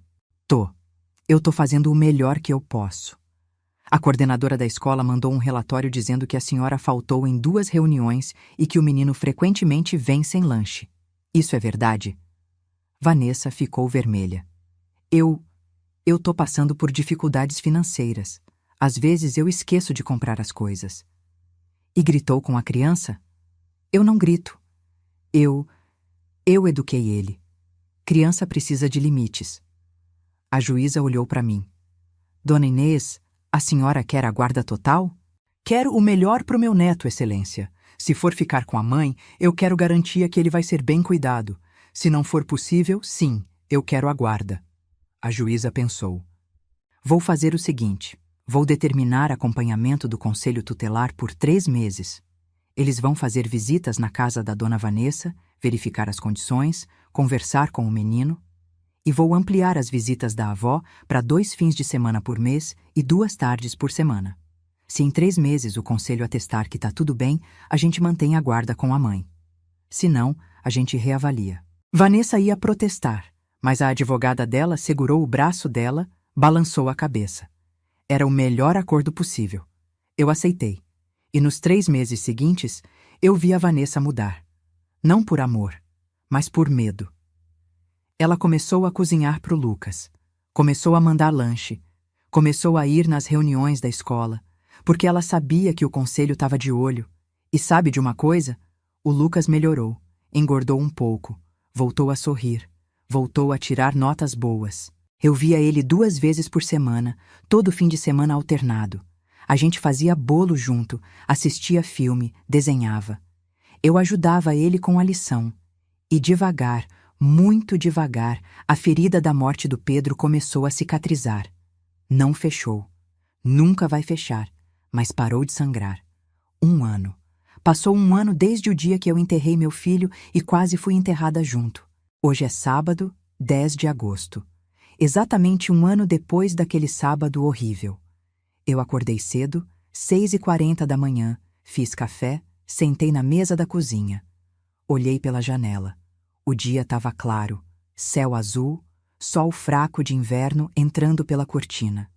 Eu tô fazendo o melhor que eu posso. A coordenadora da escola mandou um relatório dizendo que a senhora faltou em 2 reuniões e que o menino frequentemente vem sem lanche. Isso é verdade? Vanessa ficou vermelha. Eu tô passando por dificuldades financeiras. Às vezes eu esqueço de comprar as coisas. E gritou com a criança? Eu não grito. Eu eduquei ele. Criança precisa de limites. A juíza olhou para mim. Dona Inês, a senhora quer a guarda total? Quero o melhor para o meu neto, excelência. Se for ficar com a mãe, eu quero garantia que ele vai ser bem cuidado. Se não for possível, sim, eu quero a guarda. A juíza pensou. Vou fazer o seguinte. Vou determinar acompanhamento do conselho tutelar por 3 meses. Eles vão fazer visitas na casa da dona Vanessa, verificar as condições, conversar com o menino. E vou ampliar as visitas da avó para 2 fins de semana por mês e 2 tardes por semana. Se em 3 meses o conselho atestar que está tudo bem, a gente mantém a guarda com a mãe. Se não, a gente reavalia. Vanessa ia protestar, mas a advogada dela segurou o braço dela, balançou a cabeça. Era o melhor acordo possível. Eu aceitei. E nos 3 meses seguintes, eu vi a Vanessa mudar. Não por amor, mas por medo. Ela começou a cozinhar para o Lucas. Começou a mandar lanche. Começou a ir nas reuniões da escola, porque ela sabia que o conselho estava de olho. E sabe de uma coisa? O Lucas melhorou, engordou um pouco, voltou a sorrir, voltou a tirar notas boas. Eu via ele 2 vezes por semana, todo fim de semana alternado. A gente fazia bolo junto, assistia filme, desenhava. Eu ajudava ele com a lição. E devagar, muito devagar, a ferida da morte do Pedro começou a cicatrizar. Não fechou. Nunca vai fechar, mas parou de sangrar. 1 ano. Passou 1 ano desde o dia que eu enterrei meu filho e quase fui enterrada junto. Hoje é sábado, 10 de agosto. Exatamente 1 ano depois daquele sábado horrível. Eu acordei cedo, 6h40 da manhã, fiz café, sentei na mesa da cozinha. Olhei pela janela. O dia estava claro, céu azul, sol fraco de inverno entrando pela cortina.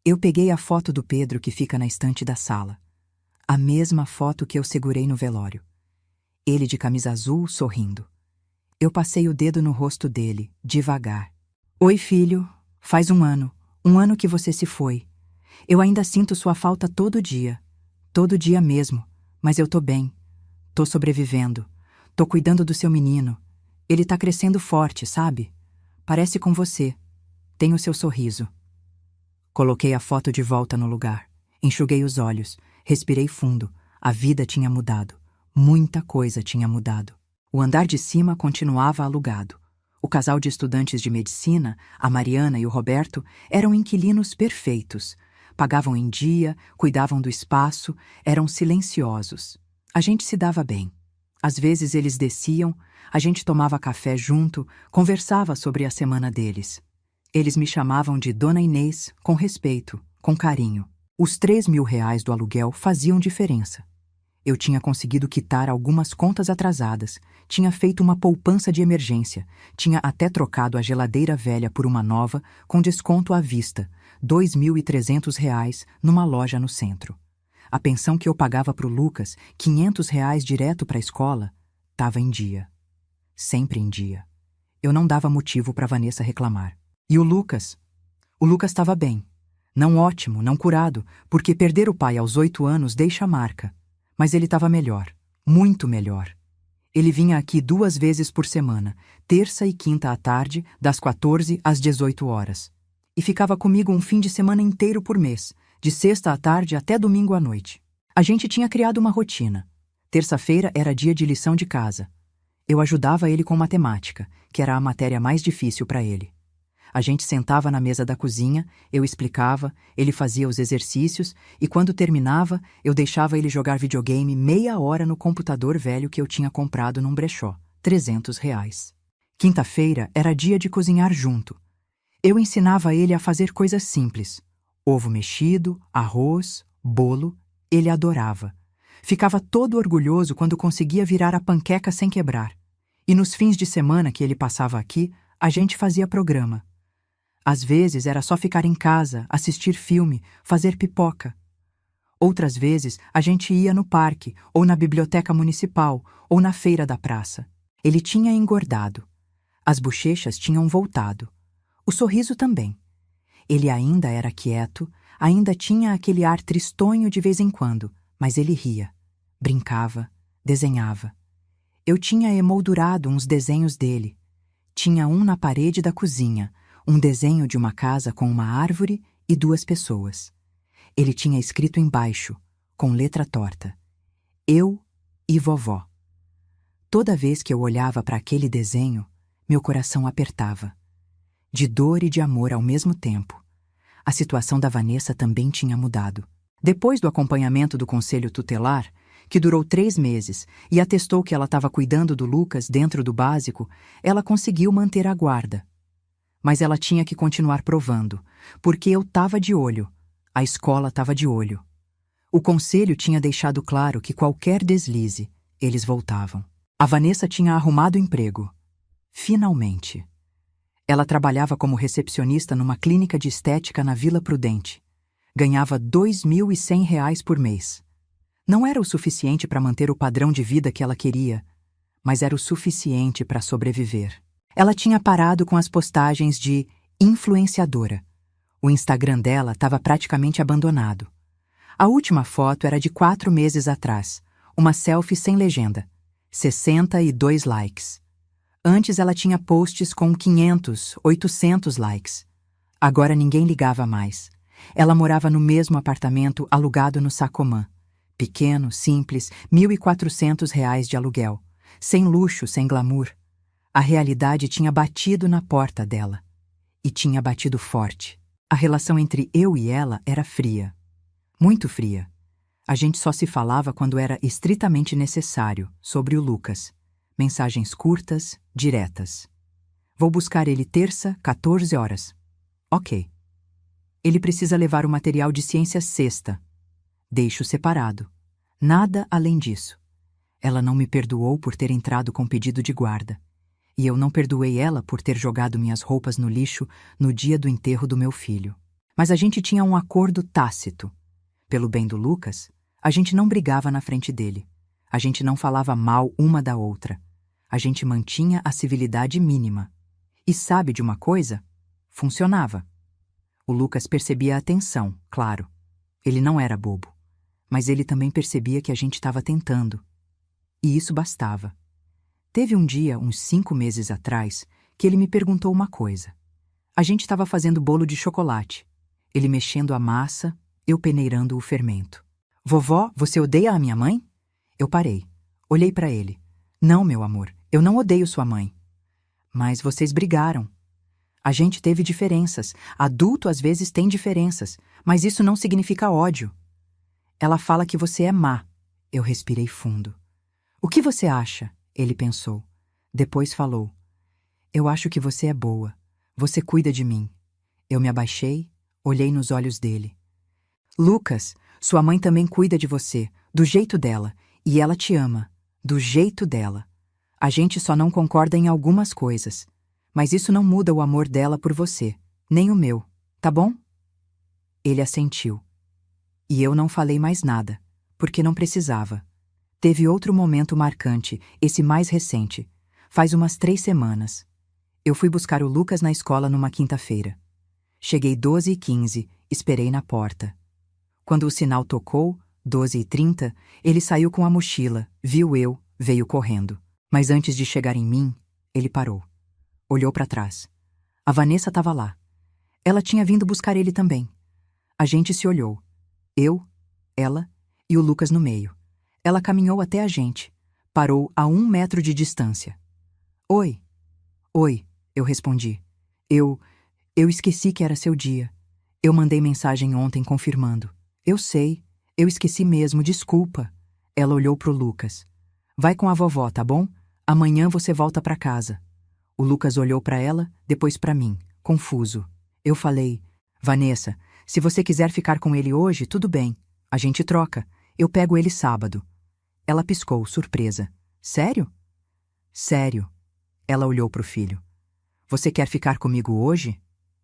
Eu peguei a foto do Pedro que fica na estante da sala. A mesma foto que eu segurei no velório. Ele de camisa azul, sorrindo. Eu passei o dedo no rosto dele, devagar. Oi, filho. Faz 1 ano. 1 ano que você se foi. Eu ainda sinto sua falta todo dia mesmo, mas eu tô bem. Tô sobrevivendo. Tô cuidando do seu menino. Ele tá crescendo forte, sabe? Parece com você. Tem o seu sorriso. Coloquei a foto de volta no lugar. Enxuguei os olhos. Respirei fundo. A vida tinha mudado. Muita coisa tinha mudado. O andar de cima continuava alugado. O casal de estudantes de medicina, a Mariana e o Roberto, eram inquilinos perfeitos. Pagavam em dia, cuidavam do espaço, eram silenciosos. A gente se dava bem. Às vezes eles desciam, a gente tomava café junto, conversava sobre a semana deles. Eles me chamavam de Dona Inês, com respeito, com carinho. Os R$ 3.000 do aluguel faziam diferença. Eu tinha conseguido quitar algumas contas atrasadas, tinha feito uma poupança de emergência, tinha até trocado a geladeira velha por uma nova, com desconto à vista, R$ 2.300 numa loja no centro. A pensão que eu pagava para o Lucas, R$ 500 direto para a escola, estava em dia. Sempre em dia. Eu não dava motivo para Vanessa reclamar. E o Lucas? O Lucas estava bem. Não ótimo, não curado, porque perder o pai aos 8 anos deixa marca. Mas ele estava melhor, muito melhor. Ele vinha aqui 2 vezes por semana, terça e quinta à tarde, das 14 às 18 horas. E ficava comigo um fim de semana inteiro por mês, de sexta à tarde até domingo à noite. A gente tinha criado uma rotina. Terça-feira era dia de lição de casa. Eu ajudava ele com matemática, que era a matéria mais difícil para ele. A gente sentava na mesa da cozinha, eu explicava, ele fazia os exercícios e quando terminava, eu deixava ele jogar videogame meia hora no computador velho que eu tinha comprado num brechó, R$ 300. Quinta-feira era dia de cozinhar junto. Eu ensinava ele a fazer coisas simples. Ovo mexido, arroz, bolo, ele adorava. Ficava todo orgulhoso quando conseguia virar a panqueca sem quebrar. E nos fins de semana que ele passava aqui, a gente fazia programa. Às vezes era só ficar em casa, assistir filme, fazer pipoca. Outras vezes a gente ia no parque, ou na biblioteca municipal, ou na feira da praça. Ele tinha engordado. As bochechas tinham voltado. O sorriso também. Ele ainda era quieto, ainda tinha aquele ar tristonho de vez em quando, mas ele ria, brincava, desenhava. Eu tinha emoldurado uns desenhos dele. Tinha um na parede da cozinha, um desenho de uma casa com uma árvore e 2 pessoas. Ele tinha escrito embaixo, com letra torta, eu e vovó. Toda vez que eu olhava para aquele desenho, meu coração apertava. De dor e de amor ao mesmo tempo. A situação da Vanessa também tinha mudado. Depois do acompanhamento do conselho tutelar, que durou 3 meses, e atestou que ela estava cuidando do Lucas dentro do básico, ela conseguiu manter a guarda. Mas ela tinha que continuar provando, porque eu estava de olho, a escola estava de olho. O conselho tinha deixado claro que qualquer deslize, eles voltavam. A Vanessa tinha arrumado emprego. Finalmente. Ela trabalhava como recepcionista numa clínica de estética na Vila Prudente. Ganhava R$ 2.100 por mês. Não era o suficiente para manter o padrão de vida que ela queria, mas era o suficiente para sobreviver. Ela tinha parado com as postagens de influenciadora. O Instagram dela estava praticamente abandonado. A última foto era de 4 meses atrás, uma selfie sem legenda. 62 likes. Antes ela tinha posts com 500, 800 likes. Agora ninguém ligava mais. Ela morava no mesmo apartamento alugado no Sacomã. Pequeno, simples, R$ 1.400 de aluguel. Sem luxo, sem glamour. A realidade tinha batido na porta dela. E tinha batido forte. A relação entre eu e ela era fria. Muito fria. A gente só se falava quando era estritamente necessário, sobre o Lucas. Mensagens curtas, diretas. Vou buscar ele terça, 14 horas. Ok. Ele precisa levar o material de ciência sexta. Deixo separado. Nada além disso. Ela não me perdoou por ter entrado com pedido de guarda. E eu não perdoei ela por ter jogado minhas roupas no lixo no dia do enterro do meu filho. Mas a gente tinha um acordo tácito. Pelo bem do Lucas, a gente não brigava na frente dele. A gente não falava mal uma da outra. A gente mantinha a civilidade mínima. E sabe de uma coisa? Funcionava. O Lucas percebia a tensão, claro. Ele não era bobo. Mas ele também percebia que a gente estava tentando. E isso bastava. Teve um dia, uns 5 meses atrás, que ele me perguntou uma coisa. A gente estava fazendo bolo de chocolate. Ele mexendo a massa, eu peneirando o fermento. Vovó, você odeia a minha mãe? Eu parei. Olhei para ele. Não, meu amor, eu não odeio sua mãe. Mas vocês brigaram. A gente teve diferenças. Adulto às vezes tem diferenças, mas isso não significa ódio. Ela fala que você é má. Eu respirei fundo. O que você acha? Ele pensou. Depois falou. Eu acho que você é boa. Você cuida de mim. Eu me abaixei, olhei nos olhos dele. Lucas, sua mãe também cuida de você, do jeito dela, e ela te ama, do jeito dela. A gente só não concorda em algumas coisas, mas isso não muda o amor dela por você, nem o meu, tá bom? Ele assentiu. E eu não falei mais nada, porque não precisava. Teve outro momento marcante, esse mais recente, faz umas 3 semanas. Eu fui buscar o Lucas na escola numa quinta-feira. Cheguei 12h15, esperei na porta. Quando o sinal tocou, 12h30, ele saiu com a mochila, viu eu, veio correndo. Mas antes de chegar em mim, ele parou. Olhou para trás. A Vanessa estava lá. Ela tinha vindo buscar ele também. A gente se olhou. Eu, ela e o Lucas no meio. Ela caminhou até a gente. Parou a 1 metro de distância. Oi. Oi, eu respondi. Eu esqueci que era seu dia. Eu mandei mensagem ontem confirmando. Eu sei, eu esqueci mesmo, desculpa. Ela olhou pro Lucas. Vai com a vovó, tá bom? Amanhã você volta pra casa. O Lucas olhou pra ela, depois pra mim, confuso. Eu falei, Vanessa, se você quiser ficar com ele hoje, tudo bem. A gente troca. Eu pego ele sábado. Ela piscou, surpresa. Sério? Sério. Ela olhou pro filho. Você quer ficar comigo hoje?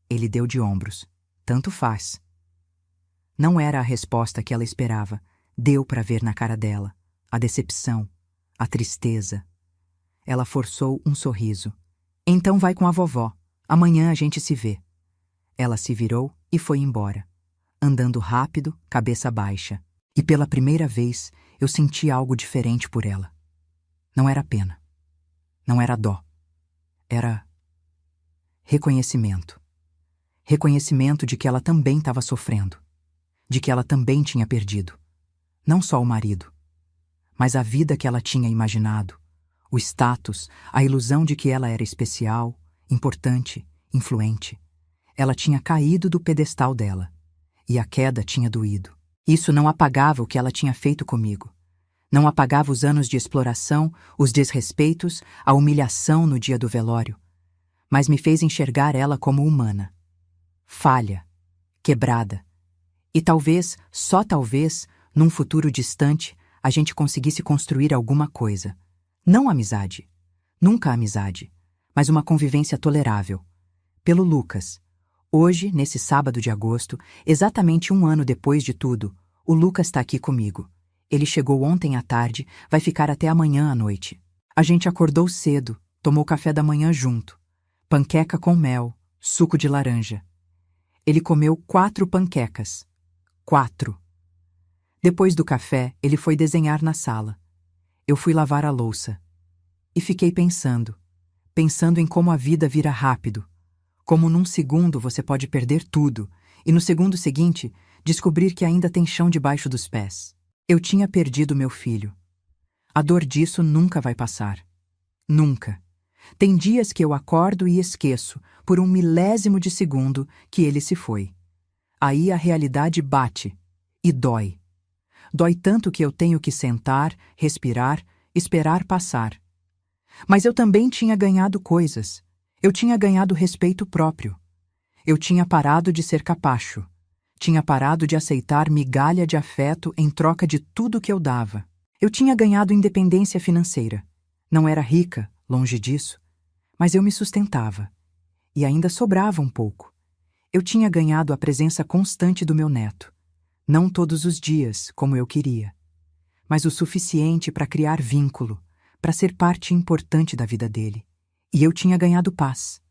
Ele deu de ombros. Tanto faz. Não era a resposta que ela esperava. Deu para ver na cara dela. A decepção. A tristeza. Ela forçou um sorriso. Então vai com a vovó. Amanhã a gente se vê. Ela se virou e foi embora. Andando rápido, cabeça baixa. E pela primeira vez, eu senti algo diferente por ela. Não era pena. Não era dó. Era reconhecimento. Reconhecimento de que ela também estava sofrendo. De que ela também tinha perdido. Não só o marido, mas a vida que ela tinha imaginado, o status, a ilusão de que ela era especial, importante, influente. Ela tinha caído do pedestal dela, e a queda tinha doído. Isso não apagava o que ela tinha feito comigo. Não apagava os anos de exploração, os desrespeitos, a humilhação no dia do velório, mas me fez enxergar ela como humana. Falha, quebrada. E talvez, só talvez, num futuro distante, a gente conseguisse construir alguma coisa. Não amizade. Nunca amizade. Mas uma convivência tolerável. Pelo Lucas. Hoje, nesse sábado de agosto, exatamente 1 ano depois de tudo, o Lucas está aqui comigo. Ele chegou ontem à tarde, vai ficar até amanhã à noite. A gente acordou cedo, tomou café da manhã junto. Panqueca com mel, suco de laranja. Ele comeu 4 panquecas. 4. Depois do café, ele foi desenhar na sala. Eu fui lavar a louça. E fiquei pensando em como a vida vira rápido. Como num segundo você pode perder tudo, e no segundo seguinte, descobrir que ainda tem chão debaixo dos pés. Eu tinha perdido meu filho. A dor disso nunca vai passar. Nunca. Tem dias que eu acordo e esqueço, por 1 milésimo de segundo, que ele se foi. Aí a realidade bate. E dói. Dói tanto que eu tenho que sentar, respirar, esperar passar. Mas eu também tinha ganhado coisas. Eu tinha ganhado respeito próprio. Eu tinha parado de ser capacho. Tinha parado de aceitar migalha de afeto em troca de tudo que eu dava. Eu tinha ganhado independência financeira. Não era rica, longe disso, mas eu me sustentava. E ainda sobrava um pouco. Eu tinha ganhado a presença constante do meu neto. Não todos os dias, como eu queria, mas o suficiente para criar vínculo, para ser parte importante da vida dele. E eu tinha ganhado paz.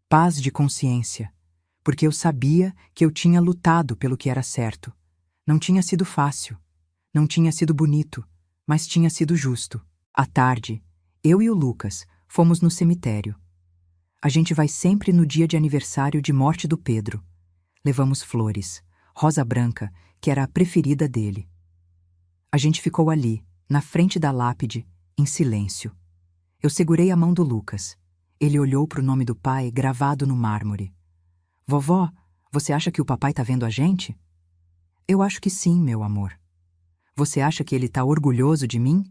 Paz de consciência. Porque eu sabia que eu tinha lutado pelo que era certo. Não tinha sido fácil. Não tinha sido bonito, mas tinha sido justo. À tarde, eu e o Lucas fomos no cemitério. A gente vai sempre no dia de aniversário de morte do Pedro. Levamos flores, rosa branca, que era a preferida dele. A gente ficou ali, na frente da lápide, em silêncio. Eu segurei a mão do Lucas. Ele olhou para o nome do pai gravado no mármore. Vovó, você acha que o papai tá vendo a gente? Eu acho que sim, meu amor. Você acha que ele tá orgulhoso de mim?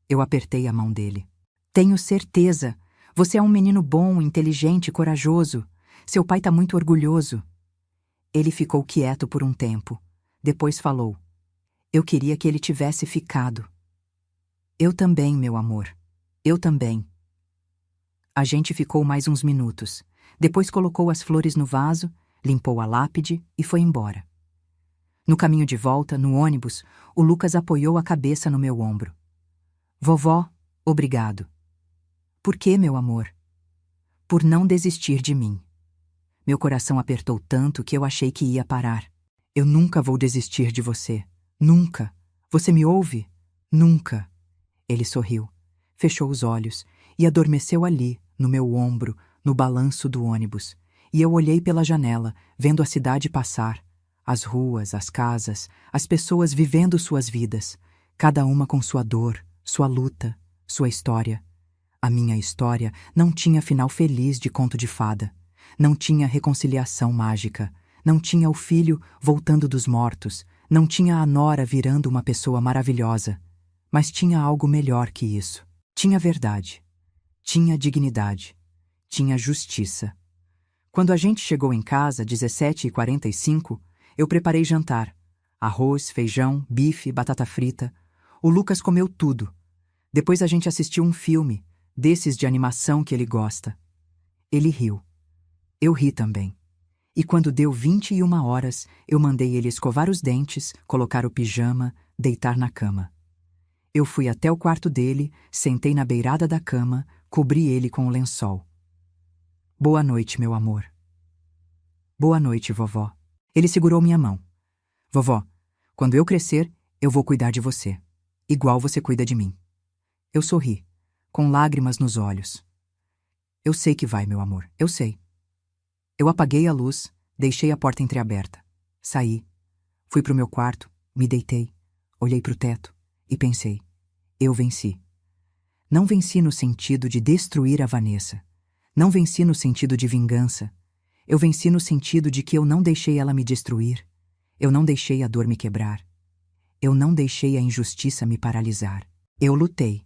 Eu apertei a mão dele. Tenho certeza. Você é um menino bom, inteligente, corajoso. Seu pai tá muito orgulhoso. Ele ficou quieto por um tempo. Depois falou. Eu queria que ele tivesse ficado. Eu também, meu amor. Eu também. A gente ficou mais uns minutos. Depois colocou as flores no vaso, limpou a lápide e foi embora. No caminho de volta, no ônibus, o Lucas apoiou a cabeça no meu ombro. Vovó, obrigado. Por quê, meu amor? Por não desistir de mim. Meu coração apertou tanto que eu achei que ia parar. Eu nunca vou desistir de você. Nunca. Você me ouve? Nunca. Ele sorriu, fechou os olhos e adormeceu ali, no meu ombro, no balanço do ônibus, e eu olhei pela janela, vendo a cidade passar, as ruas, as casas, as pessoas vivendo suas vidas, cada uma com sua dor, sua luta, sua história. A minha história não tinha final feliz de conto de fada, não tinha reconciliação mágica, não tinha o filho voltando dos mortos, não tinha a nora virando uma pessoa maravilhosa, mas tinha algo melhor que isso. Tinha verdade, tinha dignidade. Tinha justiça. Quando a gente chegou em casa, 17h45, eu preparei jantar. Arroz, feijão, bife, batata frita. O Lucas comeu tudo. Depois a gente assistiu um filme, desses de animação que ele gosta. Ele riu. Eu ri também. E quando deu 21h, eu mandei ele escovar os dentes, colocar o pijama, deitar na cama. Eu fui até o quarto dele, sentei na beirada da cama, cobri ele com o lençol. Boa noite, meu amor. Boa noite, vovó. Ele segurou minha mão. Vovó, quando eu crescer, eu vou cuidar de você. Igual você cuida de mim. Eu sorri, com lágrimas nos olhos. Eu sei que vai, meu amor, eu sei. Eu apaguei a luz, deixei a porta entreaberta. Saí. Fui pro meu quarto, me deitei, olhei pro teto e pensei. Eu venci. Não venci no sentido de destruir a Vanessa. Não venci no sentido de vingança. Eu venci no sentido de que eu não deixei ela me destruir. Eu não deixei a dor me quebrar. eu não deixei a injustiça me paralisar. Eu lutei,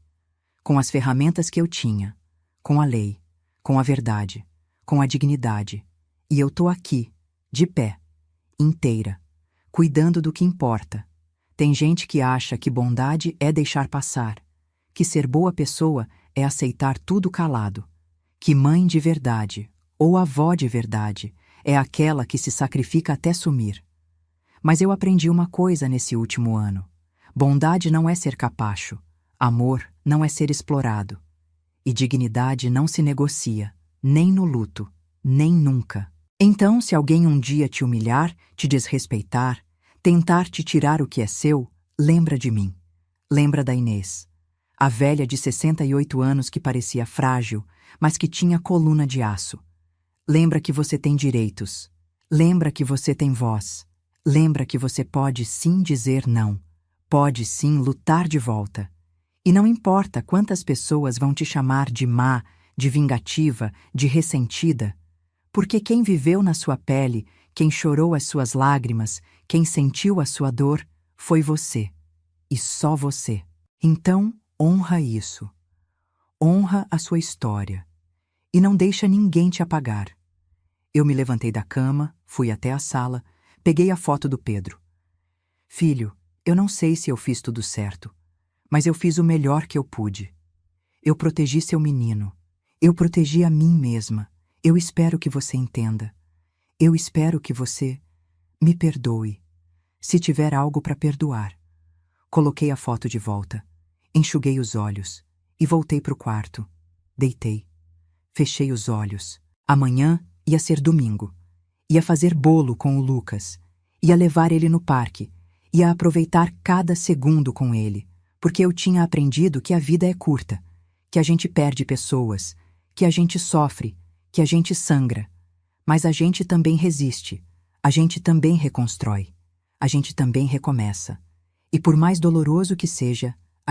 com as ferramentas que eu tinha, com a lei, com a verdade, com a dignidade. E eu tô aqui, de pé, inteira, cuidando do que importa. Tem gente que acha que bondade é deixar passar, que ser boa pessoa é aceitar tudo calado, que mãe de verdade, ou avó de verdade, é aquela que se sacrifica até sumir. Mas eu aprendi uma coisa nesse último ano. Bondade não é ser capacho, amor não é ser explorado. E dignidade não se negocia, nem no luto, nem nunca. Então, se alguém um dia te humilhar, te desrespeitar, tentar te tirar o que é seu, lembra de mim. Lembra da Inês, a velha de 68 anos que parecia frágil, mas que tinha coluna de aço. Lembra que você tem direitos. Lembra que você tem voz. Lembra que você pode sim dizer não. Pode sim lutar de volta. E não importa quantas pessoas vão te chamar de má, de vingativa, de ressentida, porque quem viveu na sua pele, quem chorou as suas lágrimas, quem sentiu a sua dor, foi você. E só você. Então, honra isso. Honra a sua história. E não deixa ninguém te apagar. Eu me levantei da cama, fui até a sala, peguei a foto do Pedro. Filho, eu não sei se eu fiz tudo certo, mas eu fiz o melhor que eu pude. Eu protegi seu menino. Eu protegi a mim mesma. Eu espero que você entenda. Eu espero que você me perdoe, se tiver algo para perdoar. Coloquei a foto de volta, enxuguei os olhos e voltei para o quarto. Deitei. Fechei os olhos. Amanhã ia ser domingo. Ia fazer bolo com o Lucas. Ia levar ele no parque. Ia aproveitar cada segundo com ele, porque eu tinha aprendido que a vida é curta, que a gente perde pessoas, que a gente sofre, que a gente sangra. Mas a gente também resiste, a gente também reconstrói, a gente também recomeça. E por mais doloroso que seja,